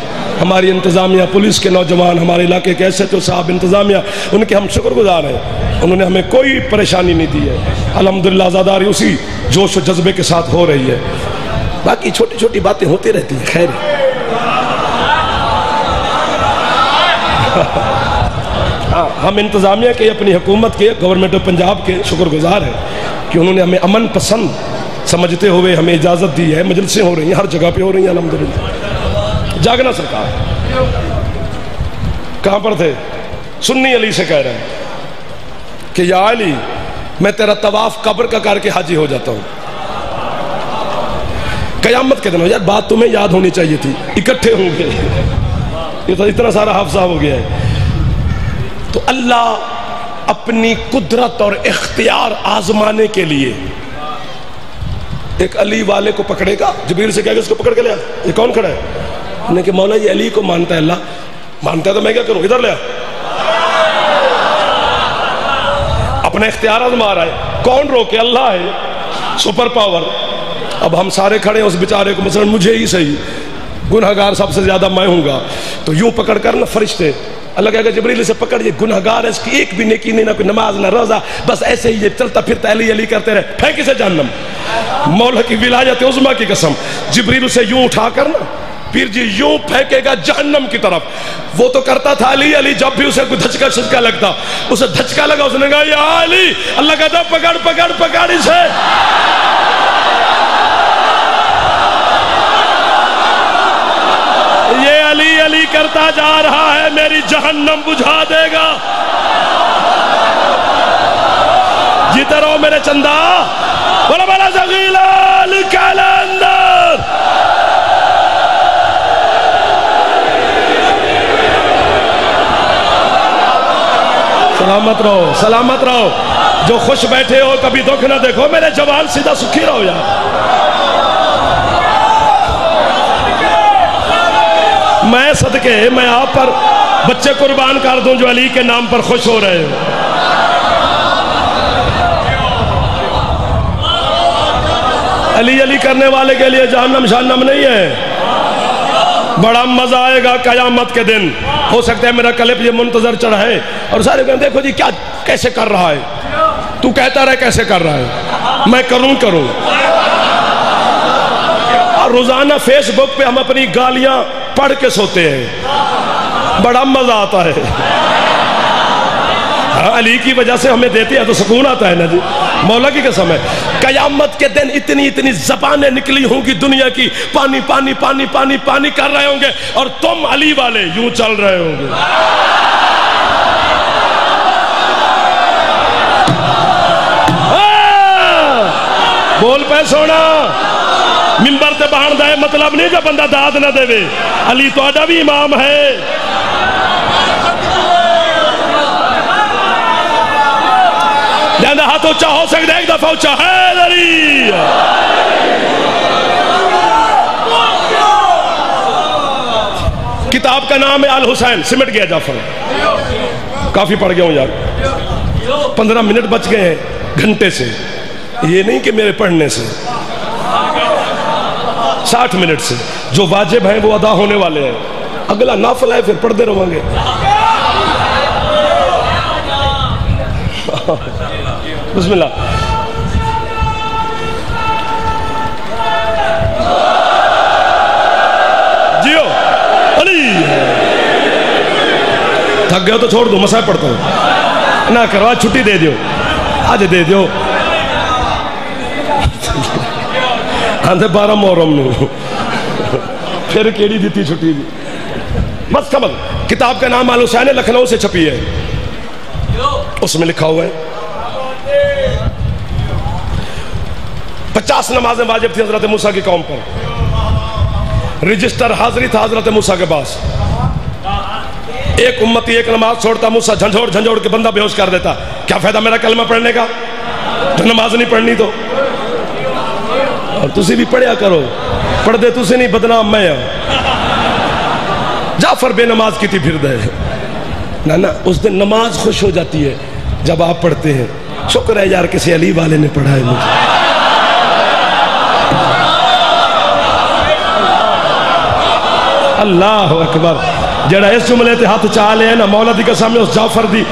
ہماری انتظامیہ, پولیس کے نوجوان, ہمارے علاقے کے ایسے تو صاحب انتظامیہ, ان کے ہم شکر گزار ہیں. انہوں نے ہمیں کوئی پریشانی نہیں دی ہے. الحمدللہ آزاداری اسی جوش و جذبے کے ساتھ ہو رہی ہے. باقی چھوٹی چھوٹی باتیں ہوتی رہتی ہیں, خیر. ہم انتظامیہ کے, اپنی حکومت کے, گورنمنٹ آف پنجاب کے شکر گزار ہیں کہ انہوں نے ہمیں امن پسند سمجھتے ہوئے ہمیں اجازت دی ہے. مجلسیں ہو رہی ہیں, ہر جگہ پہ ہو رہی ہیں الحمدللہ. جاگنا سرکار کہاں پر تھے؟ سنی علی سے کہہ رہے ہیں کہ یا علی میں تیرا طواف قبر کا کر کے حاجی ہو جاتا ہوں. قیامت کے دن, یار بات تمہیں یاد ہونی چاہیے تھی, اکٹھے ہوں گے, یہ تو اتنا سارا حافظہ ہو گیا ہے. تو اللہ اپنی قدرت اور اختیار آزمانے کے لیے ایک علی والے کو پکڑے گا. جبریل سے کہے گا اس کو پکڑ کے لیا. یہ کون کھڑا ہے؟ انہیں کہ مولا یہ علی کو مانتا ہے. اللہ مانتا ہے تو میں کیا کروں, ادھر لیا. اپنے اختیار آزما رہا ہے, کون روکے؟ اللہ ہے, سپر پاور. اب ہم سارے کھڑے ہیں اس بیچارے کو, مثلا مجھے ہی صحیح, گنہگار سب سے زیادہ میں ہوں گا, تو یوں پکڑ کر نا فرشتے, اللہ کہے گا جبریل سے پکڑ, یہ گنہگار ہے, اس کی ایک بھی نیکی نہیں, نہ کوئی نماز نہ روزہ, بس ایسے ہی یہ چلتا پھرتا علی علی کرتے رہے, پھینک اسے جہنم. مولا کی ولایت عظمیٰ کی قسم, جبریل اسے یوں اٹھا کر نا پیر جی یوں پھینکے گا جہنم کی طرف. وہ تو کرتا تھا علی علی, جب بھی اسے کوئی دھچکا شچکا لگتا, اسے دھچکا لگا, اس نے کہا یا علی, اللہ کہتا پکڑ پکڑ پکڑ اسے. یہ علی علی کرتا جا رہا ہے, میری جہنم بجھا دے گا. جیتے رہو میرے چندہ, بولا بولا زغیلال کلندر. سلامت رہو, سلامت رہو. جو خوش بیٹھے ہو کبھی دکھ نہ دیکھو, میرے جوان سیدھا سکھی رہو یار. میں صدقے, میں آپ پر بچے قربان کر دوں جو علی کے نام پر خوش ہو رہے ہو. علی علی کرنے والے کے لیے جہنم شہنم نہیں ہے. بڑا مزہ آئے گا قیامت کے دن. ہو سکتا ہے میرا کلپ یہ منتظر چڑھائے اور سارے کہیں دیکھو جی کیا کیسے کر رہا ہے, تو کہتا رہے کیسے کر رہا ہے, میں کروں. اور روزانہ فیس بک پہ ہم اپنی گالیاں پڑھ کے سوتے ہیں، بڑا مزہ آتا ہے۔ علی کی وجہ سے ہمیں دیتے ہیں تو سکون آتا ہے نا جی، مولا کی قسم ہے۔ قیامت کے دن اتنی زبانیں نکلی ہوں گی دنیا کی، پانی پانی پانی پانی پانی کر رہے ہوں گے، اور تم علی والے یوں چل رہے ہوں گے۔ بول پہ سونا، ممبر تے بہن دا مطلب نہیں کہ بندہ داد نہ دے وے، علی تو آڈا بھی امام ہے۔ جاندہ ہاتھ اچھا ہو سکتا ہے، ایک دفعہ اچھا ہے علی۔ کتاب کا نام ہے الحسین، سمٹ گیا جعفر، کافی پڑھ گیا ہوں یار، 15 منٹ بچ گئے ہیں گھنٹے سے، یہ نہیں کہ میرے پڑھنے سے، 60 منٹ سے جو واجب ہیں وہ ادا ہونے والے ہیں، اگلا نافل ہے پھر پڑھتے رہوں گے۔ بسم اللہ۔ جیو علی، تھک گئے تو چھوڑ دو، مسائل پڑھتا ہوں، نہ کرو آج چھٹی دے دیو، آج دے دیو، آندھے 12 محرم نو پھر کیڑی دیتی چھٹی دی، بس کمل۔ کتاب کا نام الحسین ہے، لکھنؤ سے چھپی ہے، اس میں لکھا ہوا ہے 50 نمازیں واجب تھی حضرت موسیٰ کی قوم پر، رجسٹر حاضری تھا حضرت موسیٰ کے پاس، ایک امتی ایک نماز چھوڑتا، موسیٰ جھنجھوڑ جھنجھوڑ کے بندہ بے ہوش کر دیتا، کیا فائدہ میرا کلمہ پڑھنے کا تو نماز نہیں پڑھنی تو، اور تسی بھی پڑھیا کرو، پڑھ دے تسی نہیں بدنام میں ہوں۔ جعفر بے نماز کی تھی پھر دے نا، اس دن نماز خوش ہو جاتی ہے جب آپ پڑھتے ہیں، شکر ہے یار کسی علی والے نے پڑھا ہے مجھے۔ اللہ اکبر، جڑا اس جملے تے ہاتھ چاہ لے نا، مولا دی قسم اس جعفر دی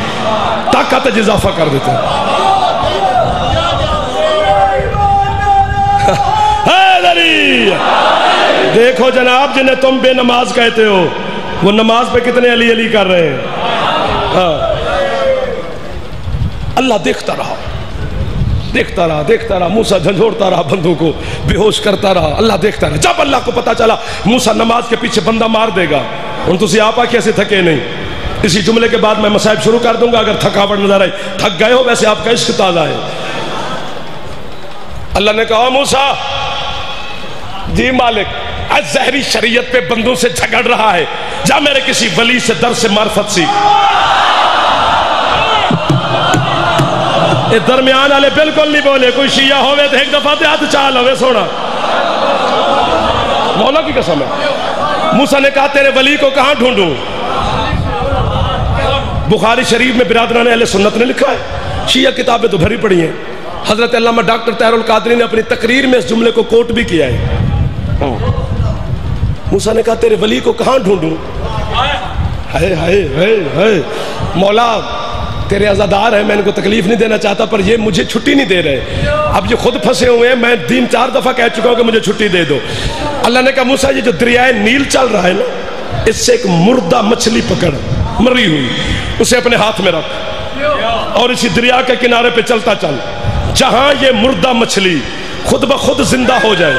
طاقت اضافہ کر دیتے ہیں۔ دیکھو جناب، جنہیں تم بے نماز کہتے ہو وہ نماز پہ کتنے علی علی کر رہے ہیں۔ اللہ دیکھتا رہا دیکھتا رہا دیکھتا رہا، موسیٰ جھنجھوڑتا رہا بندوں کو، بے ہوش کرتا رہا، اللہ دیکھتا رہا۔ جب اللہ کو پتا چلا موسیٰ نماز کے پیچھے بندہ مار دے گا، ان تو سی آپا کیسے تھکے نہیں، اسی جملے کے بعد میں مسائب شروع کر دوں گا، اگر تھکاوٹ نظر آئی، تھک گئے ہو ویسے آپ کا عشق تازہ ہے۔ اللہ نے کہا موسیٰ، جی مالک، آج زہری شریعت پہ بندوں سے جھگڑ رہا ہے، جا میرے کسی ولی سے درس معرفت سیکھ۔ یہ درمیان والے بالکل نہیں بولے، کوئی شیعہ ہوئے تو ایک دفعہ ہاتھ چال ہوئے سونا، مولا کی قسم ہے۔ موسیٰ نے کہا تیرے ولی کو کہاں ڈھونڈوں؟ بخاری شریف میں برادران اہل سنت نے لکھا ہے، شیعہ کتابیں تو بھری پڑی ہیں، حضرت علامہ ڈاکٹر طاہر القادری نے اپنی تقریر میں اس جملے کو کوٹ بھی کیا ہے۔ موسیٰ نے کہا تیرے ولی کو کہاں ڈھونڈوں؟ ہائے ہائے ہائے ہائے، مولا تیرے عزادار ہیں، میں ان کو تکلیف نہیں دینا چاہتا، پر یہ مجھے چھٹی نہیں دے رہے، اب یہ خود پھنسے ہوئے ہیں، میں 3-4 دفعہ کہہ چکا ہوں کہ مجھے چھٹی دے دو۔ اللہ نے کہا موسیٰ یہ جو دریائے نیل چل رہا ہے نا، اس سے ایک مردہ مچھلی پکڑ، مری ہوئی، اسے اپنے ہاتھ میں رکھ، اور اسی دریا کے کنارے پہ چلتا چل، جہاں یہ مردہ مچھلی خود بخود زندہ ہو جائے،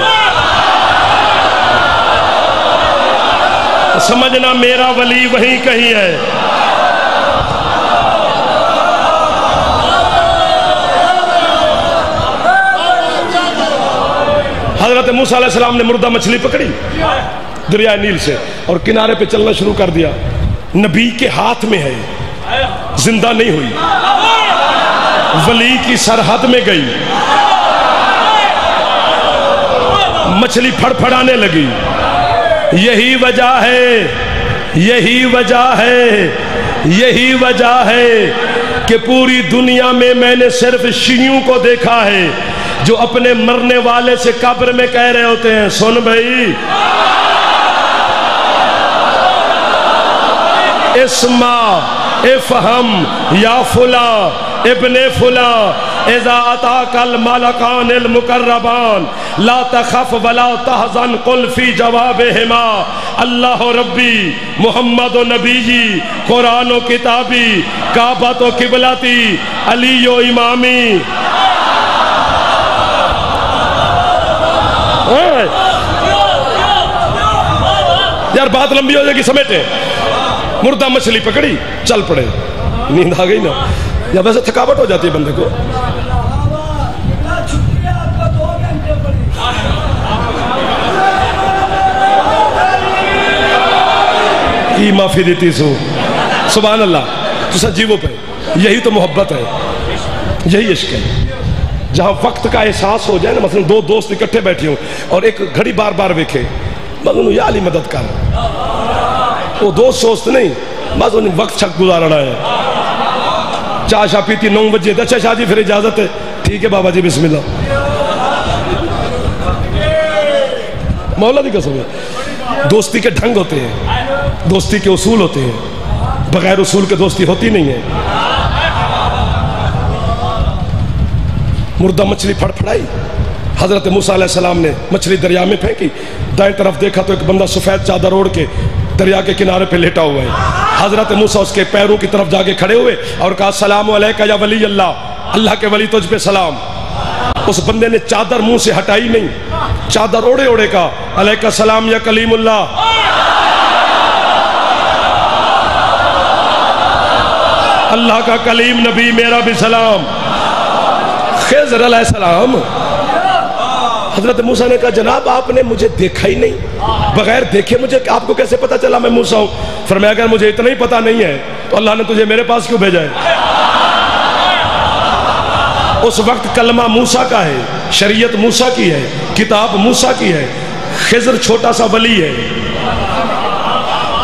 سمجھنا میرا ولی وہیں کہیں ہے۔ حضرت موسیٰ علیہ السلام نے مردہ مچھلی پکڑی دریائے نیل سے اور کنارے پہ چلنا شروع کر دیا، نبی کے ہاتھ میں ہے، زندہ نہیں ہوئی، ولی کی سرحد میں گئی، مچھلی پھڑ پھڑانے لگی۔ یہی وجہ ہے یہی وجہ ہے کہ پوری دنیا میں نے صرف شیعوں کو دیکھا ہے جو اپنے مرنے والے سے قبر میں کہہ رہے ہوتے ہیں، سن بھائی اسمع افہم یا فلاں ابن فلاں اذا اتاک الملکان المقربان لا تخف ولا تحزن قل فی جوابہما اللہ ربی محمد و نبی قرآن و کتابی کعبۃ و قبلتی علی و امامی. یار بات لمبی ہو جائے گی سمیٹے. مردہ مچھلی پکڑی چل پڑے, نیند آ گئی نا, یا ویسے تھکاوٹ ہو جاتی ہے بندے کو. کی معافی دیتی سو, سبحان اللہ. تو سجیووں پہ یہی تو محبت ہے, یہی عشق ہے. جہاں وقت کا احساس ہو جائے نا, مثلا دو دوست اکٹھے بیٹھے ہوں اور ایک گھڑی بار بار ویکھے, مگر یا علی مدد کر, وہ دوست سوست نہیں, بس انہیں وقت چھک گزارنا ہے. چاہ شاہ پیتی 9 بجے, اچھا شاہ جی پھر اجازت ہے, ٹھیک ہے بابا جی بسم اللہ. مولا دی قسم ہے. دوستی کے ڈھنگ ہوتے ہیں, دوستی کے اصول ہوتے ہیں, بغیر اصول کے دوستی ہوتی نہیں ہے. مردہ مچھلی پھڑ پھڑائی, حضرت موسیٰ علیہ السلام نے مچھلی دریا میں پھینکی, دائیں طرف دیکھا تو ایک بندہ سفید چادر اوڑھ کے دریا کے کنارے پہ لیٹا ہوا ہے. حضرت موسیٰ اس کے پیروں کی طرف جا کے کھڑے ہوئے اور کہا السلام علیکہ یا ولی اللہ, اللہ کے ولی تجھ پہ سلام. اس بندے نے چادر منہ سے ہٹائی نہیں, چادر اوڑے اوڑے کہا علیکہ السلام یا کلیم اللہ. اللہ کا کلیم نبی میرا بھی سلام. خضر علیہ السلام, حضرت موسیٰ نے کہا جناب آپ نے مجھے دیکھا ہی نہیں, بغیر دیکھے مجھے آپ کو کیسے پتا چلا میں موسیٰ ہوں؟ فرمایا اگر مجھے اتنا ہی پتا نہیں ہے تو اللہ نے تجھے میرے پاس کیوں بھیجا ہے؟ اس وقت کلمہ موسیٰ کا ہے, شریعت موسیٰ کی ہے, کتاب موسیٰ کی ہے, خضر چھوٹا سا ولی ہے.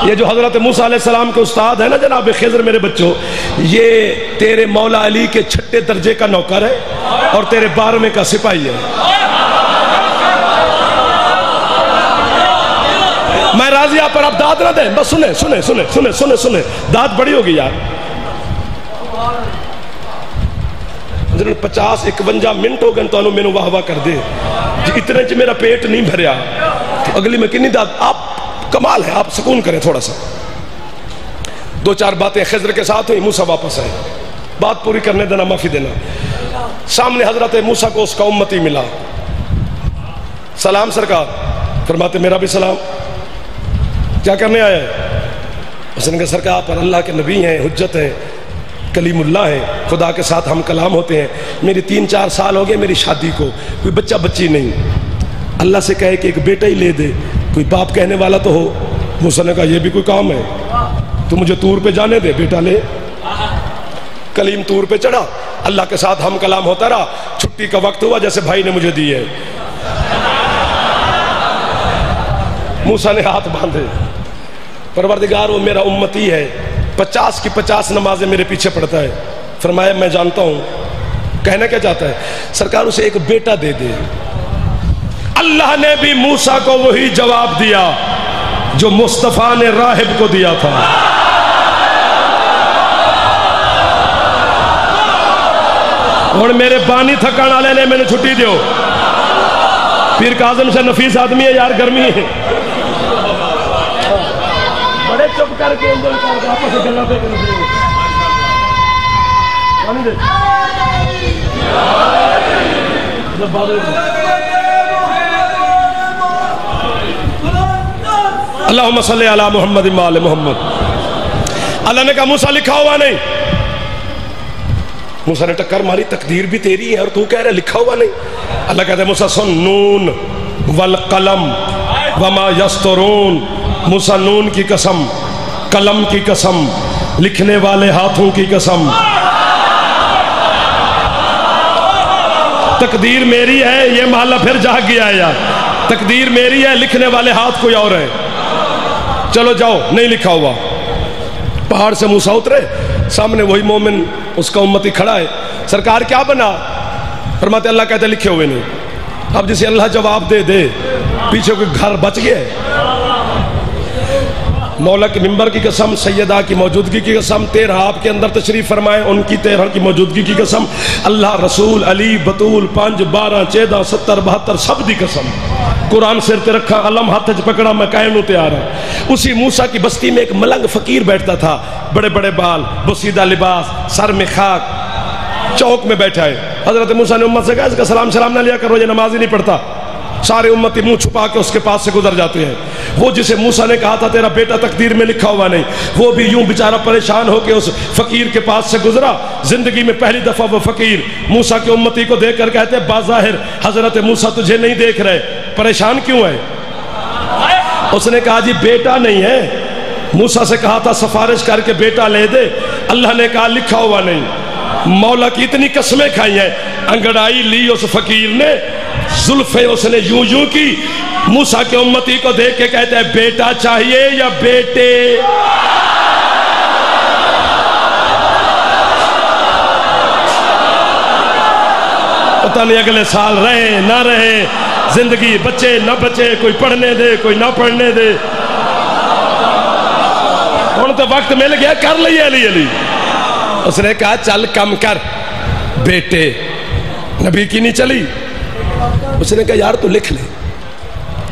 یہ جو حضرت موسیٰ علیہ السلام کے استاد ہے نا جناب خضر, میرے بچوں, یہ تیرے مولا علی کے 6 درجے کا نوکر ہے اور تیرے 12ویں کا سپاہی ہے. میں راضی آپ پر آپ داد نہ دیں, بس سنیں سنیں سنیں سنیں سنیں سنیں, داد بڑی ہوگی یار. 50-51 منٹ ہو گئے تو میں نے واہ واہ کر دے جی, اتنے چ میرا پیٹ نہیں بھریا, اگلی میں کنی داد. آپ کمال ہے, آپ سکون کریں تھوڑا سا. 2-4 باتیں خضر کے ساتھ ہوئی, موسیٰ واپس آئے, بات پوری کرنے دینا, معافی دینا. سامنے حضرت موسیٰ کو اس کا امتی ملا, سلام سرکار. فرماتے میرا بھی سلام. کیا کرنے آیا ہے؟ اس نے کہا سرکار پر اللہ کے نبی ہیں, حجت ہیں, کلیم اللہ ہے, خدا کے ساتھ ہم کلام ہوتے ہیں. میری 3-4 سال ہو گئے میری شادی کو, کوئی بچہ بچی نہیں. اللہ سے کہے کہ ایک بیٹا ہی لے دے, کوئی باپ کہنے والا تو ہو. موسیٰ نے کہا یہ بھی کوئی کام ہے, تو مجھے طور پہ جانے دے, بیٹا لے. کلیم طور پہ چڑھا, اللہ کے ساتھ ہم کلام ہوتا رہا. چھٹی کا وقت ہوا جیسے بھائی نے مجھے دی ہے, موسیٰ نے ہاتھ باندھے, پروردگار وہ میرا امتی ہے, 50 کی 50 نمازیں میرے پیچھے پڑتا ہے. فرمایا میں جانتا ہوں, کہنا کیا چاہتا ہے؟ سرکار اسے ایک بیٹا دے دے. اللہ نے بھی موسیٰ کو وہی جواب دیا جو مصطفیٰ نے راہب کو دیا تھا. اور میرے بانی تھکان والے نے میں نے چھٹی دیو, پیر کاظم سے نفیس آدمی ہے یار, گرمی ہے, بڑے چپ کر کے آپس سے گلا پہ کر دے. اللہم صلی علی محمد و آل محمد. اللہ نے کہا موسیٰ لکھا ہوا نہیں. موسیٰ نے ٹکر ماری, تقدیر بھی تیری ہے اور تو کہہ رہے لکھا ہوا نہیں. اللہ کہتے ہیں موسیٰ سن, نون والقلم وما یسطرون. موسیٰ نون کی قسم, قلم کی قسم, لکھنے والے ہاتھوں کی قسم. تقدیر میری ہے, یہ محلہ پھر جا گیا ہے یار. تقدیر میری ہے, لکھنے والے ہاتھ کوئی اور ہے. چلو جاؤ, نہیں لکھا ہوا. پہاڑ سے موسیٰ اترے, سامنے وہی مومن اس کا امتی کھڑا ہے. سرکار کیا بنا؟ فرماتے اللہ کہتے لکھے ہوئے نہیں. اب جسے اللہ جواب دے دے, پیچھے کوئی گھر بچ گیا ہے. مولا کے منبر کی قسم، سیدہ کی موجودگی کی قسم، 13 آپ کے اندر تشریف فرمائے، ان کی 13 کی موجودگی کی قسم، اللہ، رسول، علی، بطول، 5 12 14 70 72 سب دی قسم، قرآن سر تے رکھا، علم ہاتھ چ پکڑا، میں قائم تیار ہوں۔ اسی موسیٰ کی بستی میں ایک ملنگ فقیر بیٹھتا تھا، بڑے بڑے بال، بسیدہ لباس، سر میں خاک، چوک میں بیٹھا ہے۔ حضرت موسیٰ نے امت سے کہا اس کا سلام نہ لیا کرو، یہ نماز ہی نہیں پڑھتا۔ سارے امتی منہ چھپا کے اس کے پاس سے گزر جاتے ہیں۔ وہ جسے موسیٰ نے کہا تھا تیرا بیٹا تقدیر میں لکھا ہوا نہیں، وہ بھی یوں بیچارہ پریشان ہو کے اس فقیر کے پاس سے گزرا۔ زندگی میں پہلی دفعہ وہ فقیر موسیٰ کے امتی کو دیکھ کر کہتے بظاہر حضرت موسیٰ تجھے نہیں دیکھ رہے، پریشان کیوں ہے؟ اس نے کہا جی بیٹا نہیں ہے، موسیٰ سے کہا تھا سفارش کر کے بیٹا لے دے، اللہ نے کہا لکھا ہوا نہیں۔ مولا کی اتنی قسمیں کھائی ہیں، انگڑائی لی اس فقیر نے، زلفیں اس نے یوں یوں کی، موسیٰ کے امتی کو دیکھ کے کہتے ہیں بیٹا چاہیے یا بیٹے؟ پتہ نہیں اگلے سال رہے نہ رہے، زندگی بچے نہ بچے، کوئی پڑھنے دے کوئی نہ پڑھنے دے۔ ان تو وقت مل گیا، کر لئے علی علی۔ اس نے کہا چل کم کر بیٹے، نبی کی نہیں چلی۔ اس نے کہا یار تو لکھ لے،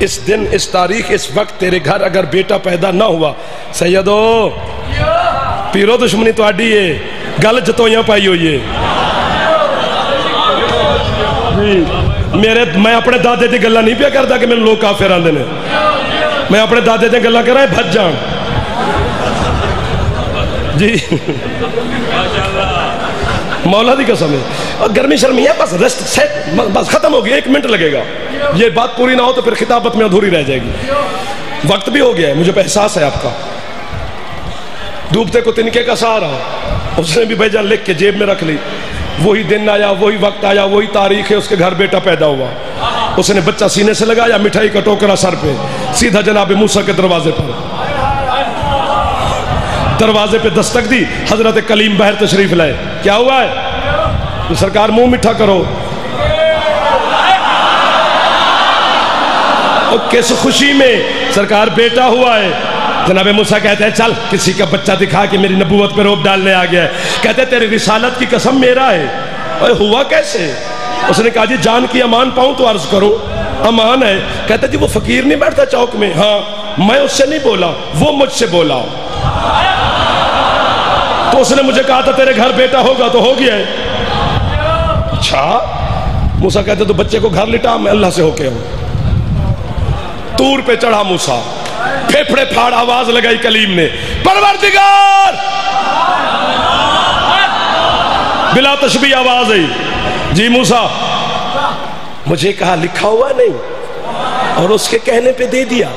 اس دن اس تاریخ اس وقت تیرے گھر اگر بیٹا پیدا نہ ہوا، سیدو پیرو دشمنی تو آڈی ہے، گل جتویاں پائی ہوئی ہے۔ میں اپنے دادے دی گلہ نہیں پیا کرتا کہ میں لوگ کافر آندے نے، میں اپنے دادے دی گلہ کر رہا ہے بھج جان جی مولا دی قسم ہے۔ اور گرمی شرمی ہے، بس ریسٹ سیٹ، بس ختم ہو گیا، 1 منٹ لگے گا، یہ بات پوری نہ ہو تو پھر خطابت میں ادھوری رہ جائے گی۔ وقت بھی ہو گیا ہے، مجھے پہ احساس ہے آپ کا، ڈوبتے کو تنکے کا سہارا۔ اس نے بھی بھیجا لکھ کے جیب میں رکھ لی، وہی دن آیا، وہی وقت آیا، وہی تاریخ ہے، اس کے گھر بیٹا پیدا ہوا۔ اس نے بچہ سینے سے لگایا، مٹھائی کا ٹوکرا سر پہ، سیدھا جناب موسیٰ کے دروازے پر، دروازے پہ دستک دی، حضرت کلیم بہر تشریف لائے۔ کیا ہوا ہے؟ سرکار منہ میٹھا کرو۔ اور کس خوشی میں سرکار بیٹا ہوا ہے؟ جناب موسیٰ کہتے ہیں چل کسی کا بچہ دکھا کہ میری نبوت پہ روب ڈالنے آ گیا ہے۔ کہتے ہیں تیری رسالت کی قسم میرا ہے۔ اور ہوا کیسے؟ اس نے کہا جی جان کی امان پاؤں تو عرض کرو۔ امان ہے؟ کہتے جی وہ فقیر نہیں بیٹھتا چوک میں؟ ہاں، میں اس سے نہیں بولا، وہ مجھ سے بولا، تو اس نے مجھے کہا تھا تیرے گھر بیٹا ہوگا، تو ہو گیا ہے۔ اچھا، موسیٰ کہتے تو بچے کو گھر لٹا، میں اللہ سے ہو کے ہوں۔ طور پہ چڑھا موسیٰ، پھیپھڑے پھاڑ آواز لگائی کلیم نے، پروردگار، بلا تشبیہ آواز ہے، جی موسیٰ مجھے کہا لکھا ہوا نہیں، اور اس کے کہنے پہ دے دیا۔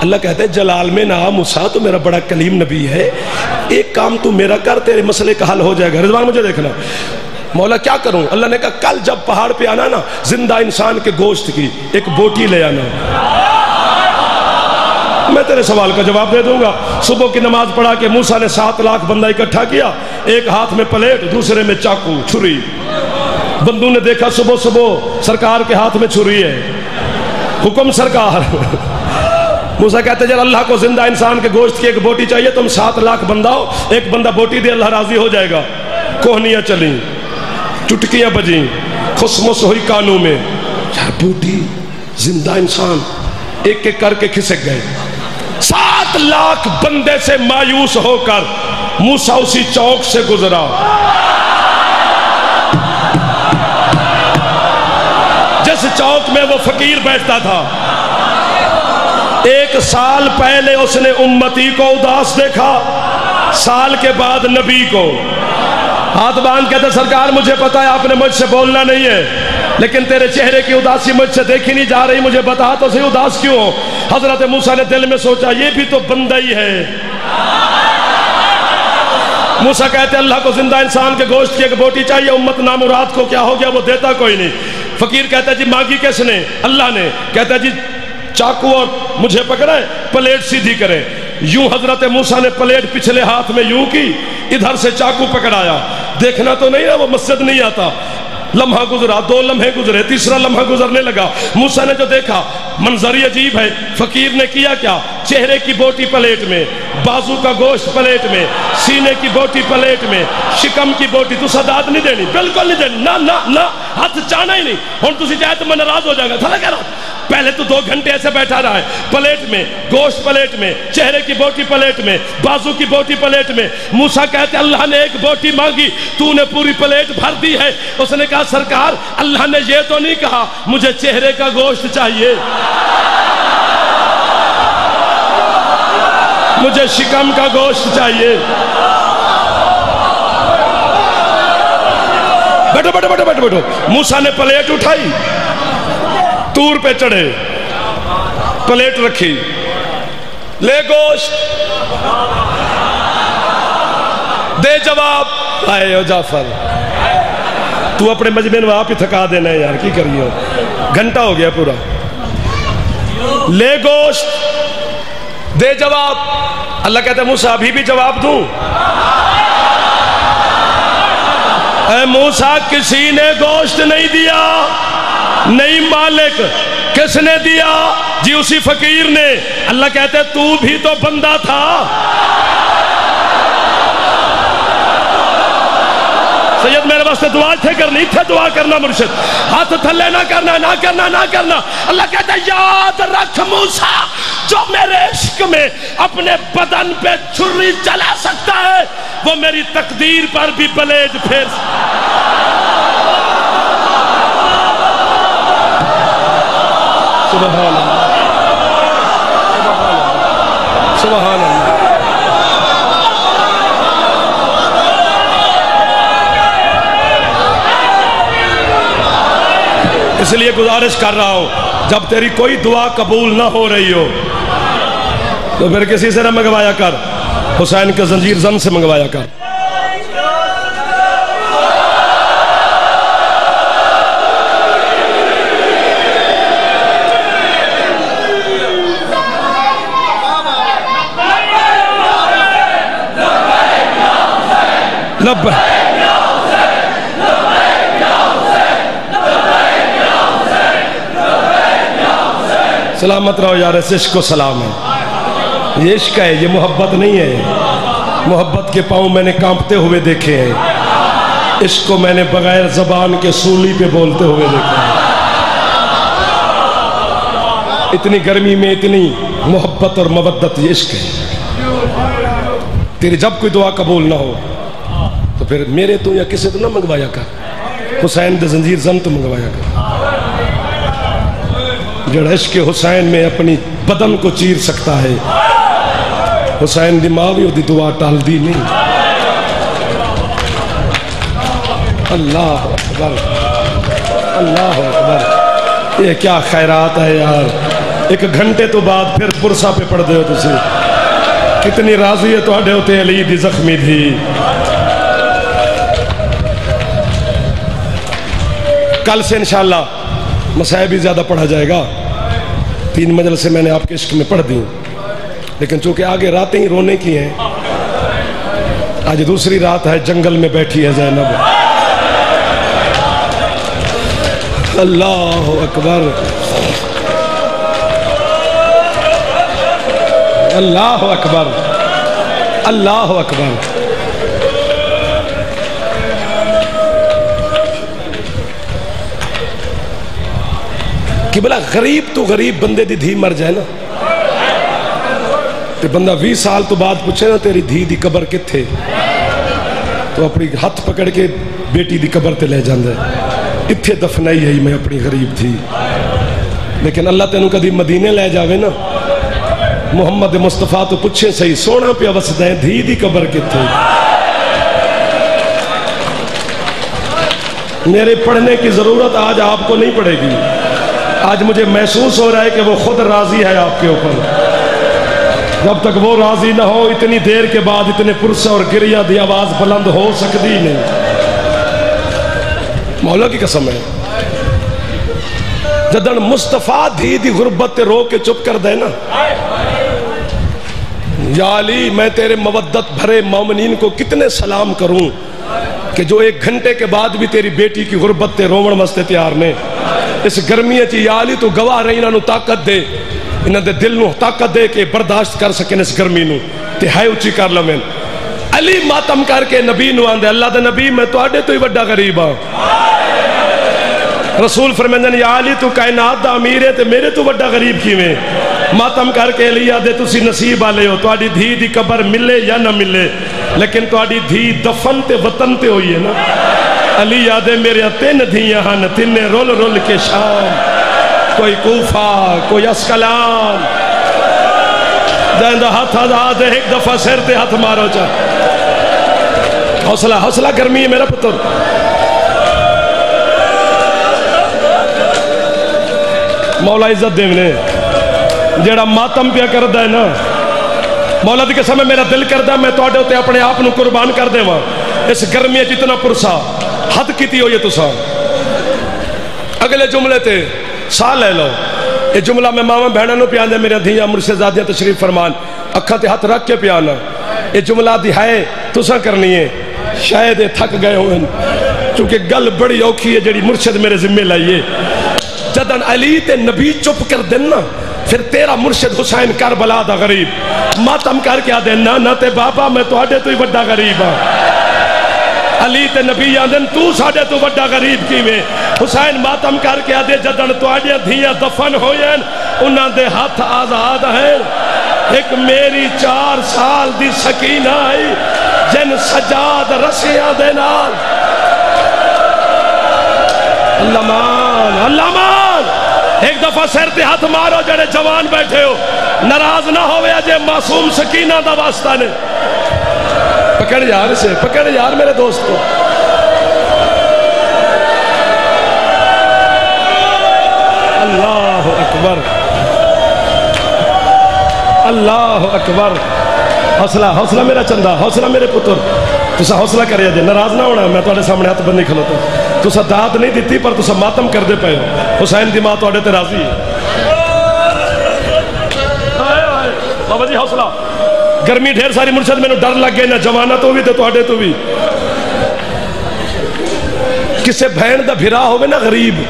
اللہ کہتا ہے جلال میں نہ موسیٰ تو میرا بڑا کلیم نبی ہے، ایک کام تو میرا کر، تیرے مسئلے کا حل ہو جائے گا۔ رضوان مجھے دیکھنا، مولا کیا کروں؟ اللہ نے کہا کل جب پہاڑ پہ آنا نا، زندہ انسان کے گوشت کی ایک بوٹی لے آنا، میں تیرے سوال کا جواب دے دوں گا۔ صبح کی نماز پڑھا کے موسیٰ نے 7 لاکھ بندہ اکٹھا کیا، ایک ہاتھ میں پلیٹ، دوسرے میں چاقو چھری۔ بندوں نے دیکھا صبح صبح سرکار کے ہاتھ میں چھری ہے، حکم سرکار۔ موسیٰ کہتے ہیں جب اللہ کو زندہ انسان کے گوشت کی ایک بوٹی چاہیے، تم 7 لاکھ بندہ ہو، ایک بندہ بوٹی دے، اللہ راضی ہو جائے گا۔ کوہنیاں چلیں، چٹکیاں بجیں، خسمس ہوئی کانوں میں، یار بوٹی، زندہ انسان، ایک ایک کر کے کھسک گئے۔ 7 لاکھ بندے سے مایوس ہو کر موسیٰ اسی چوک سے گزرا، جس چوک میں وہ فقیر بیٹھتا تھا۔ 1 سال پہلے اس نے امتی کو اداس دیکھا، سال کے بعد نبی کو ہاتھ باندھ کہتے سرکار مجھے پتا ہے آپ نے مجھ سے بولنا نہیں ہے، لیکن تیرے چہرے کی اداسی مجھ سے دیکھی نہیں جا رہی، مجھے بتا تو صحیح اداس کیوں ہو؟ حضرت موسیٰ نے دل میں سوچا یہ بھی تو بندہ ہی ہے۔ موسیٰ کہتے اللہ کو زندہ انسان کے گوشت کی ایک بوٹی چاہیے، امت نامراد کو کیا ہو گیا؟ وہ دیتا کوئی نہیں۔ فقیر کہتا جی مانگی کس نے؟ اللہ نے۔ کہتا جی چاقو اور مجھے پکڑے، پلیٹ سیدھی کرے۔ یوں حضرت موسیٰ نے پلیٹ پچھلے ہاتھ میں یوں کی، ادھر سے چاقو پکڑایا، دیکھنا تو نہیں ہے وہ مسجد نہیں آتا۔ لمحہ گزرا، 2 لمحے گزرے، تیسرا لمحہ گزرنے لگا۔ موسیٰ نے جو دیکھا منظر عجیب ہے، فقیر نے کیا کیا؟ چہرے کی بوٹی پلیٹ میں، بازو کا گوشت پلیٹ میں، سینے کی بوٹی پلیٹ میں، شکم کی بوٹی. تو صدات نہیں دینی، بالکل نہیں دینی، نہ نہ نہ، ہاتھ چاہنا ہی نہیں. ہن تسی چاہے تو میں ناراض ہو جائے گا، تھا کہہ رہا پہلے تو 2 گھنٹے ایسے بیٹھا رہا ہے. پلیٹ میں گوشت، پلیٹ میں چہرے کی بوٹی، پلیٹ میں بازو کی بوٹی، پلیٹ میں. موسیٰ کہتے اللہ نے ایک بوٹی مانگی، تو نے پوری پلیٹ بھر دی ہے. اس نے کہا سرکار اللہ نے یہ تو نہیں کہا مجھے چہرے کا گوشت چاہیے، مجھے شکم کا گوشت چاہیے. بیٹھو بیٹھو بیٹھو بیٹھو بیٹھو. موسیٰ نے پلیٹ اٹھائی، تور پہ چڑھے، پلیٹ رکھی، لے گوشت، دے جواب. آئے او جعفر تو اپنے مجمع میں آپ ہی تھکا دینا ہے یار، کی کریے ہو، گھنٹہ ہو گیا پورا. لے گوشت، دے جواب. اللہ کہتا ہے موسیٰ ابھی بھی جواب دوں؟ اے موسیٰ کسی نے گوشت نہیں دیا، نہیں مالک. کس نے دیا؟ جی اسی فقیر نے. اللہ کہتے تو بھی تو بندہ تھا. سید میرے واسطے دعا تھے کرنی تھے، دعا کرنا مرشد، ہاتھ تھلے نہ کرنا نہ کرنا نہ کرنا. اللہ کہتا ہے یاد رکھ موسیٰ جو میرے عشق میں اپنے بدن پہ چھری چلا سکتا ہے وہ میری تقدیر پر بھی بلیڈ پھیر سبحان اللہ سبحان اللہ. اس لیے گزارش کر رہا ہوں جب تیری کوئی دعا قبول نہ ہو رہی ہو تو پھر کسی سے نہ منگوایا کر، حسین کے زنجیر زن سے منگوایا کر. سلامت رہو یار، اس عشق کو سلام ہے. یہ عشق ہے، یہ محبت نہیں ہے. محبت کے پاؤں میں نے کانپتے ہوئے دیکھے ہیں، عشق کو میں نے بغیر زبان کے سولی پہ بولتے ہوئے دیکھا ہے. اتنی گرمی میں اتنی محبت اور مودت، یہ عشق ہے. تیری جب کوئی دعا قبول نہ ہو تو پھر میرے تو یا کسی تو نہ منگوایا کر، حسین دے زنجیر زن تو منگوایا کر. جڑا عشق حسین میں اپنی بدن کو چیر سکتا ہے، حسین دی ماں بھی وہ دی دعا ٹال دی نہیں. اللہ اکبر اللہ اکبر. یہ کیا خیرات ہے یار. 1 گھنٹے تو بعد پھر پرسا پہ پڑھ دے ہو تسی. کتنی راضی ہے تو ہوتے علی دی زخمی تھی. کل سے انشاءاللہ مسائب بھی زیادہ پڑھا جائے گا. 3 مجلسیں میں نے آپ کے عشق میں پڑھ دی، لیکن چونکہ آگے راتیں ہی رونے کی ہیں، آج دوسری رات ہے جنگل میں بیٹھی ہے زینب. اللہ اکبر اللہ اکبر اللہ اکبر. کہ بلا غریب تو غریب بندے دی دھی مر جائے نا تو بندہ 20 سال تو بعد پوچھے نا تیری دھی دی قبر کتھے، تو اپنی ہاتھ پکڑ کے بیٹی دی قبر تے لے جاندے اتھے دفنائی ہے میں اپنی غریب تھی. لیکن اللہ تینوں کدی مدینے لے جاوے نا محمد مصطفیٰ تو پوچھے صحیح سونا پہ وسدا ہے دھی دی قبر کتھے. میرے پڑھنے کی ضرورت آج آپ کو نہیں پڑے گی. آج مجھے محسوس ہو رہا ہے کہ وہ خود راضی ہے آپ کے اوپر. جب تک وہ راضی نہ ہو اتنی دیر کے بعد اتنے پرسہ اور گریہ دی آواز بلند ہو سکتی نہیں. مولا کی قسم ہے جدن مصطفیٰ دھی دی غربت تے رو کے چپ کر دے نا، یا علی میں تیرے مودت بھرے مومنین کو کتنے سلام کروں کہ جو 1 گھنٹے کے بعد بھی تیری بیٹی کی غربت تے رومن واسطے تیار نے. اس گرمی چی یا علی تو گواہ رہی انہوں طاقت دے انہاں دے دل نو طاقت دے کے برداشت کر سکیں اس گرمی نو تے ہائے اچھی کر لمن علی ماتم کر کے نبی نو آندے اللہ دے نبی میں تو آڈے تو ہی وڈا غریب ہاں رسول فرمیندن یا علی تو کائنات دا امیر ہے تے میرے تو وڈا غریب کیویں ماتم کر کے علی آدھے تسی نصیب آلے ہو تو آڈی دھی دی قبر ملے یا نہ ملے لیکن تو آڈی دھی دفن تے وطن تے ہوئی ہے نا علی آدھے میرے تین دھیاں ہن تین رول رول کے شام کوئی کوفہ کوئی اسکلان جائندہ ہاتھ آزاد ہے ایک دفعہ سر تے ہاتھ مارو چاہ حوصلہ حوصلہ گرمی ہے میرا پتر مولا عزت دیونے جیڑا ماتم پیا کردہ ہے نا مولا دی قسم ہے میرا دل کردہ میں تو آڈے ہوتے اپنے آپ نو قربان کر دے وہاں اس گرمی جتنا پرسا حد کیتی ہو یہ تو سا اگلے جملے تے سا لے لو یہ جملہ میں ماما بہنہ نو پیان دے میرے دھیاں مرشد زادیاں تشریف فرمان اکھا تے ہاتھ رکھ کے پیانا یہ جملہ دی ہے تو سا کرنی ہے شاید تھک گئے ہوئے چونکہ گل بڑی اوکھی ہے جڑی مرشد میرے ذمہ لائیے جدن علی تے نبی چپ کر دینا پھر تیرا مرشد حسین کربلا دا غریب ماتم کر کے آدھے نہ تے بابا میں تو آڈے تو ہی بڑا غریب ہاں علی تے نبی آدھن تو ساڑے تو بڑا غریب کی میں حسین ماتم کر کے آدھے جدن تو آڈے دھیاں دفن ہوئیں انہاں دے ہاتھ آزاد ہیں ایک میری 4 سال دی سکینہ آئی جن سجاد رسیاں دے نال اللہ مان اللہ مان ایک دفعہ سر تے ہاتھ مارو جڑے جوان بیٹھے ہو ناراض نہ ہوئے جے معصوم سکینہ دا واسطہ نے پکڑ یار اسے پکڑ یار میرے دوستو اللہ اکبر اللہ اکبر حوصلہ حوصلہ میرا چندہ حوصلہ میرے پتر تسا حوصلہ کریا جے ناراض نہ ہونا میں تواڈے سامنے ہاتھ بندی کھلوتا تسا داد نہیں دیتی پر تسا ماتم کر دے پئے ہو حسین دی ماں تواڈے تے راضی ہے بابا جی حوصلہ گرمی ڈھیر ساری مرشد میں نے ڈر لگ گئے نہ جوانا تو بھی تے تواڈے تو بھی کسے بہن دا بھرا ہوئے نا غریب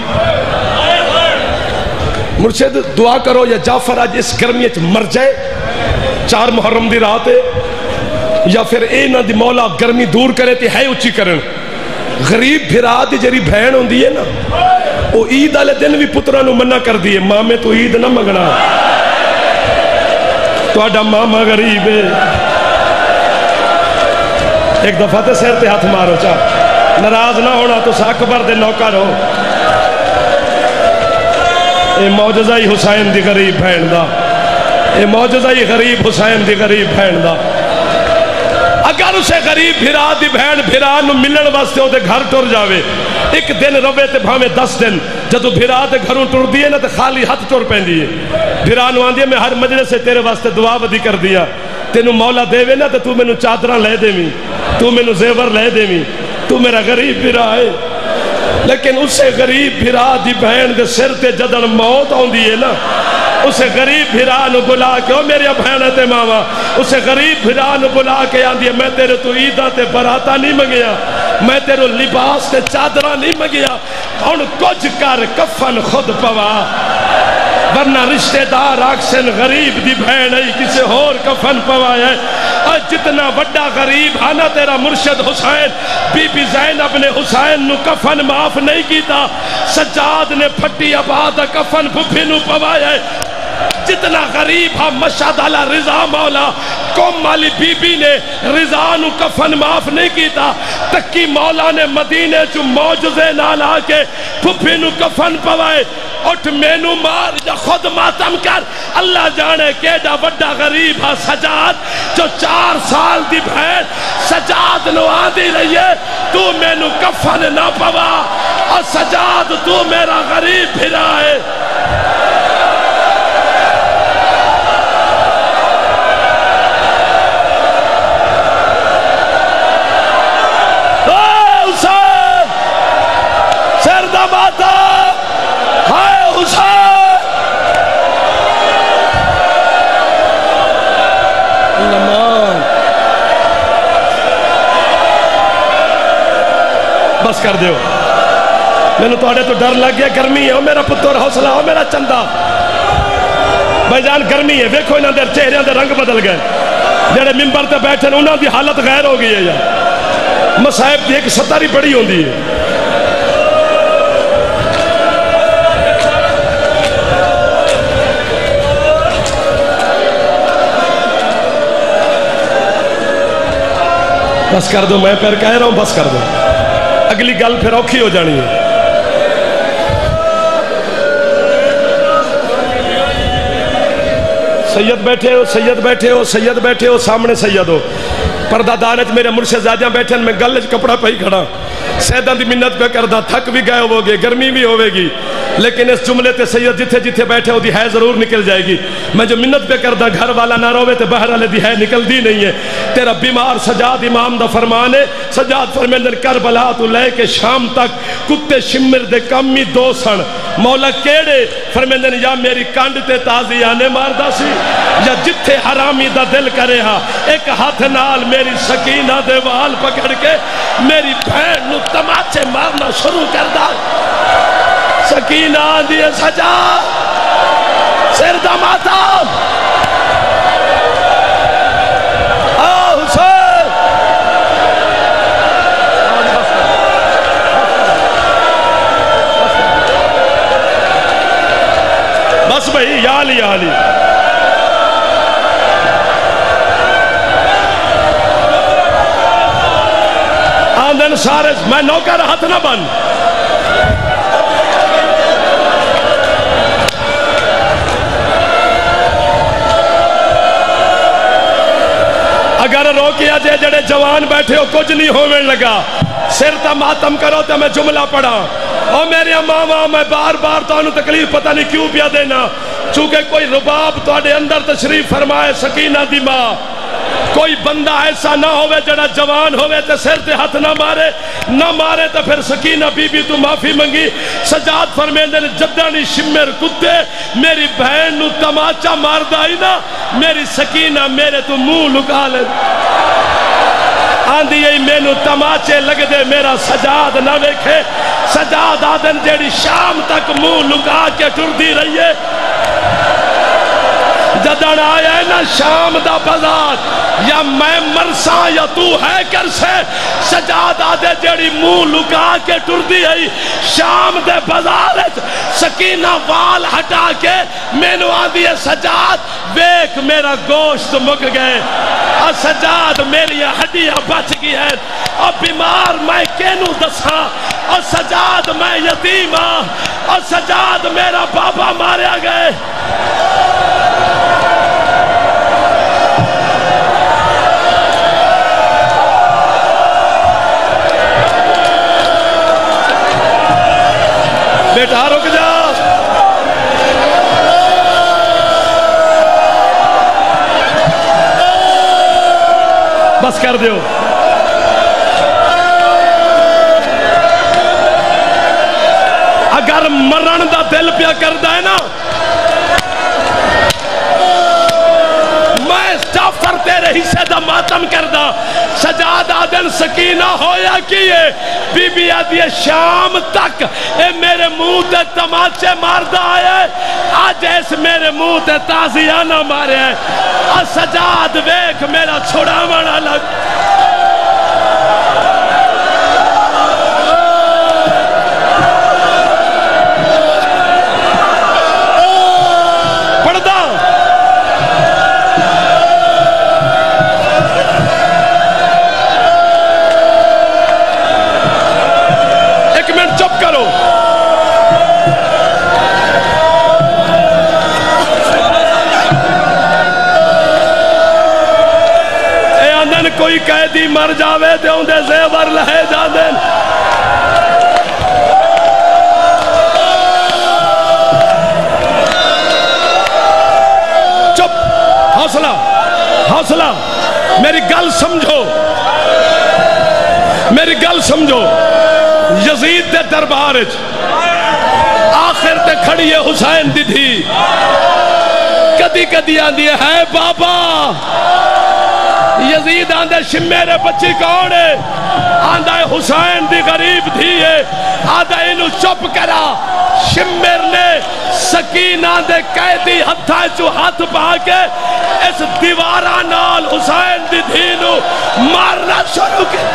مرشد دعا کرو یا جعفر آج اس گرمی مر جائے 4 محرم دی رات ہے یا پھر اے نہ دی مولا گرمی دور کرے تے ہے اچھی کرن غریب بھرا دی جری بہن ہوں دیئے نا وہ عید آلے دن بھی پترانو منع کر دیئے ماں میں تو عید نہ مگنا تو آڈا ماما غریب ہے ایک دفعہ تے سیر تے ہاتھ مارو چاہ ناراض نہ ہونا تو اکبر دے نوکر ہو اے معجزہ ہی حسین دی غریب بہن دا اے معجزہ ہی غریب حسین دی غریب بہن دا اگر اسے غریب بھرا دی بہن بھرا نو ملن واسطے ہو دے گھر ٹر جاوے ایک دن روے تے بھامے 10 دن جدو بھرا تے گھروں ٹر دیئے نا تے خالی ہاتھ ٹر پہن دیئے بھرا نو آن دیئے میں ہر مجلس سے تیرے واسطے دعا بدی کر دیا تینو مولا دے وے نا تے تو میں نو چادرہ لے دے میں تو میں نو زیور لے دے میں تو میرا غریب بھرا ہے لیکن اسے غریب بھرا دی بہن دے سر تے جدن موت آن دیئے نا اسے غریب بھرا نو بلا کے او میری بہن تے ماما اسے غریب بھرا نو بلا کے آن دیئے میں تیرے تو عیدہ تے براتا نہیں مگیا میں تیرے لباس تے چادرہ نہیں مگیا ان کچھ کر کفن خود پوا ورنہ رشتہ دار آکسن غریب دی بہن ہے کسے اور کفن پوائے اور جتنا بڑا غریب آنا تیرا مرشد حسین بی بی زینب نے حسین نو کفن معاف نہیں کیتا سجاد نے پھٹی آباد کفن پھپھی نو پوائے جتنا غریب ہاں مشہد علی رضا مولا قوم والی بی بی نے رضا نو کفن معاف نہیں کیتا تکی مولا نے مدینے چو موجزے نال آکے پھپھی نو کفن پوائے اٹھ مینو مار یا خود ماتم کر اللہ جانے کیڑا بڑا غریب ہاں سجاد جو 4 سال دی بہن سجاد نو آدھی رہی ہے تو مینو کفن نہ پوا اور سجاد تو میرا غریب بھرا ہے بس کر دیو میں نے تو آڑے تو ڈر لگ گیا گرمی ہے او میرا پتر حوصلہ او میرا چندہ بھائی جان گرمی ہے، دیکھو انہوں دے چہرے دے رنگ بدل گئے، جڑے ممبر تے بیٹھے انہوں دی حالت غیر ہو گئی ہے یار، مصائب دی ایک سطح ہی بڑی ہوندی ہے۔ بس کر دو، میں پھر کہہ رہا ہوں بس کر دو، اگلی گل پھر اوکھی ہو جانی ہے۔ سید بیٹھے ہو، سید بیٹھے ہو، سید بیٹھے ہو، سامنے سید ہو، پردہ دانت میرے مرشد زادیاں بیٹھے ہیں، میں گلے کپڑا پہ ہی کھڑا، سیدہ دی منت پہ کردہ، تھک بھی گئے ہوگے، گرمی بھی ہوئے گی، لیکن اس جملے تے سید جتھے جتھے بیٹھے ہو دی ہے ضرور نکل جائے گی۔ میں جو منت پہ کردہ گھر والا نہ روے تے بہر والے دی ہے نکل دی نہیں ہے۔ تیرا بیمار سجاد امام دا فرمان ہے، سجاد فرمیندن کربلا تو لے کے شام تک کتے شمر دے کمی دو سن، مولا کیڑے فرمیندن یا میری کانڈ تے تازی آنے ماردہ سی، یا جتھے حرامی دا دل کرے ہاں، ایک ہاتھ نال میری سکینہ دے وال پکڑ کے میری بہن نو تماچے مارنا شروع کر دا۔ سکینہ دیئے سجا سر دا ماتم، آہ حسین، بس بھئی یا علی یا علی، آندن سارے میں نوکر ہاتھ نہ بن، اگر روکیا جے جڑے جوان بیٹھے ہو کچھ نہیں ہونے لگا، سر تا ماتم کرو تا میں جملہ پڑھا، او میری ماما میں بار بار تو انہوں تکلیف پتہ نہیں کیوں پیا دینا، چونکہ کوئی رباب تو اڈے اندر تشریف فرمائے سکینہ دی ماں، کوئی بندہ ایسا نہ ہوئے جڑا جوان ہوئے تے سر تے ہاتھ نہ مارے تے پھر سکینہ بی بی تو معافی منگی۔ سجاد فرمیندے نے جدانی شمر کتے میری بہن نو تماچا ماردہ ہی نا، میری سکینہ میرے تو منہ لکا لے، آندھی یہی میں نو تماچے لگ دے میرا سجاد نہ ویکھے، سجاد آدن جیڑی شام تک منہ لکا کے ٹر دی رہی ہے، جدن آیا ہے نا شام دا بازار، یا میں مرساں یا تو ہے کر سے، سجاد آدھے جڑی منہ لکا کے ٹر دی ہے، شام دے بازار سکینہ وال ہٹا کے میں نو آدھی ہے سجاد ویک میرا گوشت مک گئے، اور سجاد میری ہڈیاں بچ گئی ہے، اور بیمار میں کینوں دساں، اور سجاد میں یتیم ہاں، اور سجاد میرا بابا ماریا گئے۔ بیٹا رک جا، بس کر دیو، اگر مرن دا دل پیا کردہ ہے نا، میں جعفر تیرے حصے دا ماتم کردہ، سجاد آدن سکینہ ہویا کیے، بی بی آدھی شام تک اے میرے منہ تے تماچے ماردہ آئے، آج ایس میرے منہ تے تازیانہ مارے ہیں، اور سجاد ویک میرا چھڑا مڑا لگ، پڑھدا ایک منٹ چپ کرو، اے آندن کوئی قیدی مر جاوے دے ہوں دے زیور لہے جا دیں، چپ، حوصلہ حوصلہ، میری گل سمجھو، میری گل سمجھو، یزید دے دربارج آخر تے کھڑی ہے حسین دی تھی، کدی کدی آن دیئے ہے بابا یزید آندے شمیرے بچی کون ہے؟ آندہ حسین دی غریب تھی ہے، آندہ انہوں چپ کرا۔ شمر نے سکینہ دے قیدی ہتھا چو ہاتھ پا کے اس دیوارہ نال حسین دی دھینو مارنا شروع کی۔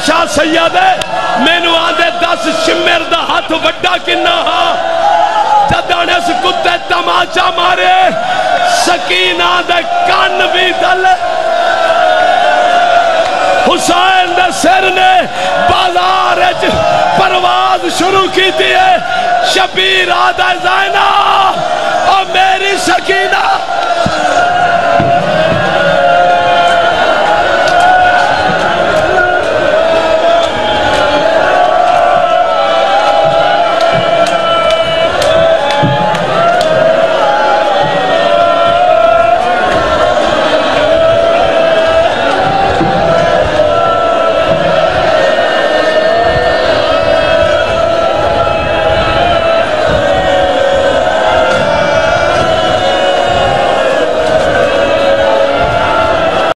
شاہ سید مینو آندے 10 شمر دا ہاتھ وڈا کنا ہاں جدان اس کتے تماچا مارے سکینہ دے کان بھی دل حسین دے سر نے بازار پرواز شروع کی تھی ہے شبیر آدھا زینہ اور میری سکینہ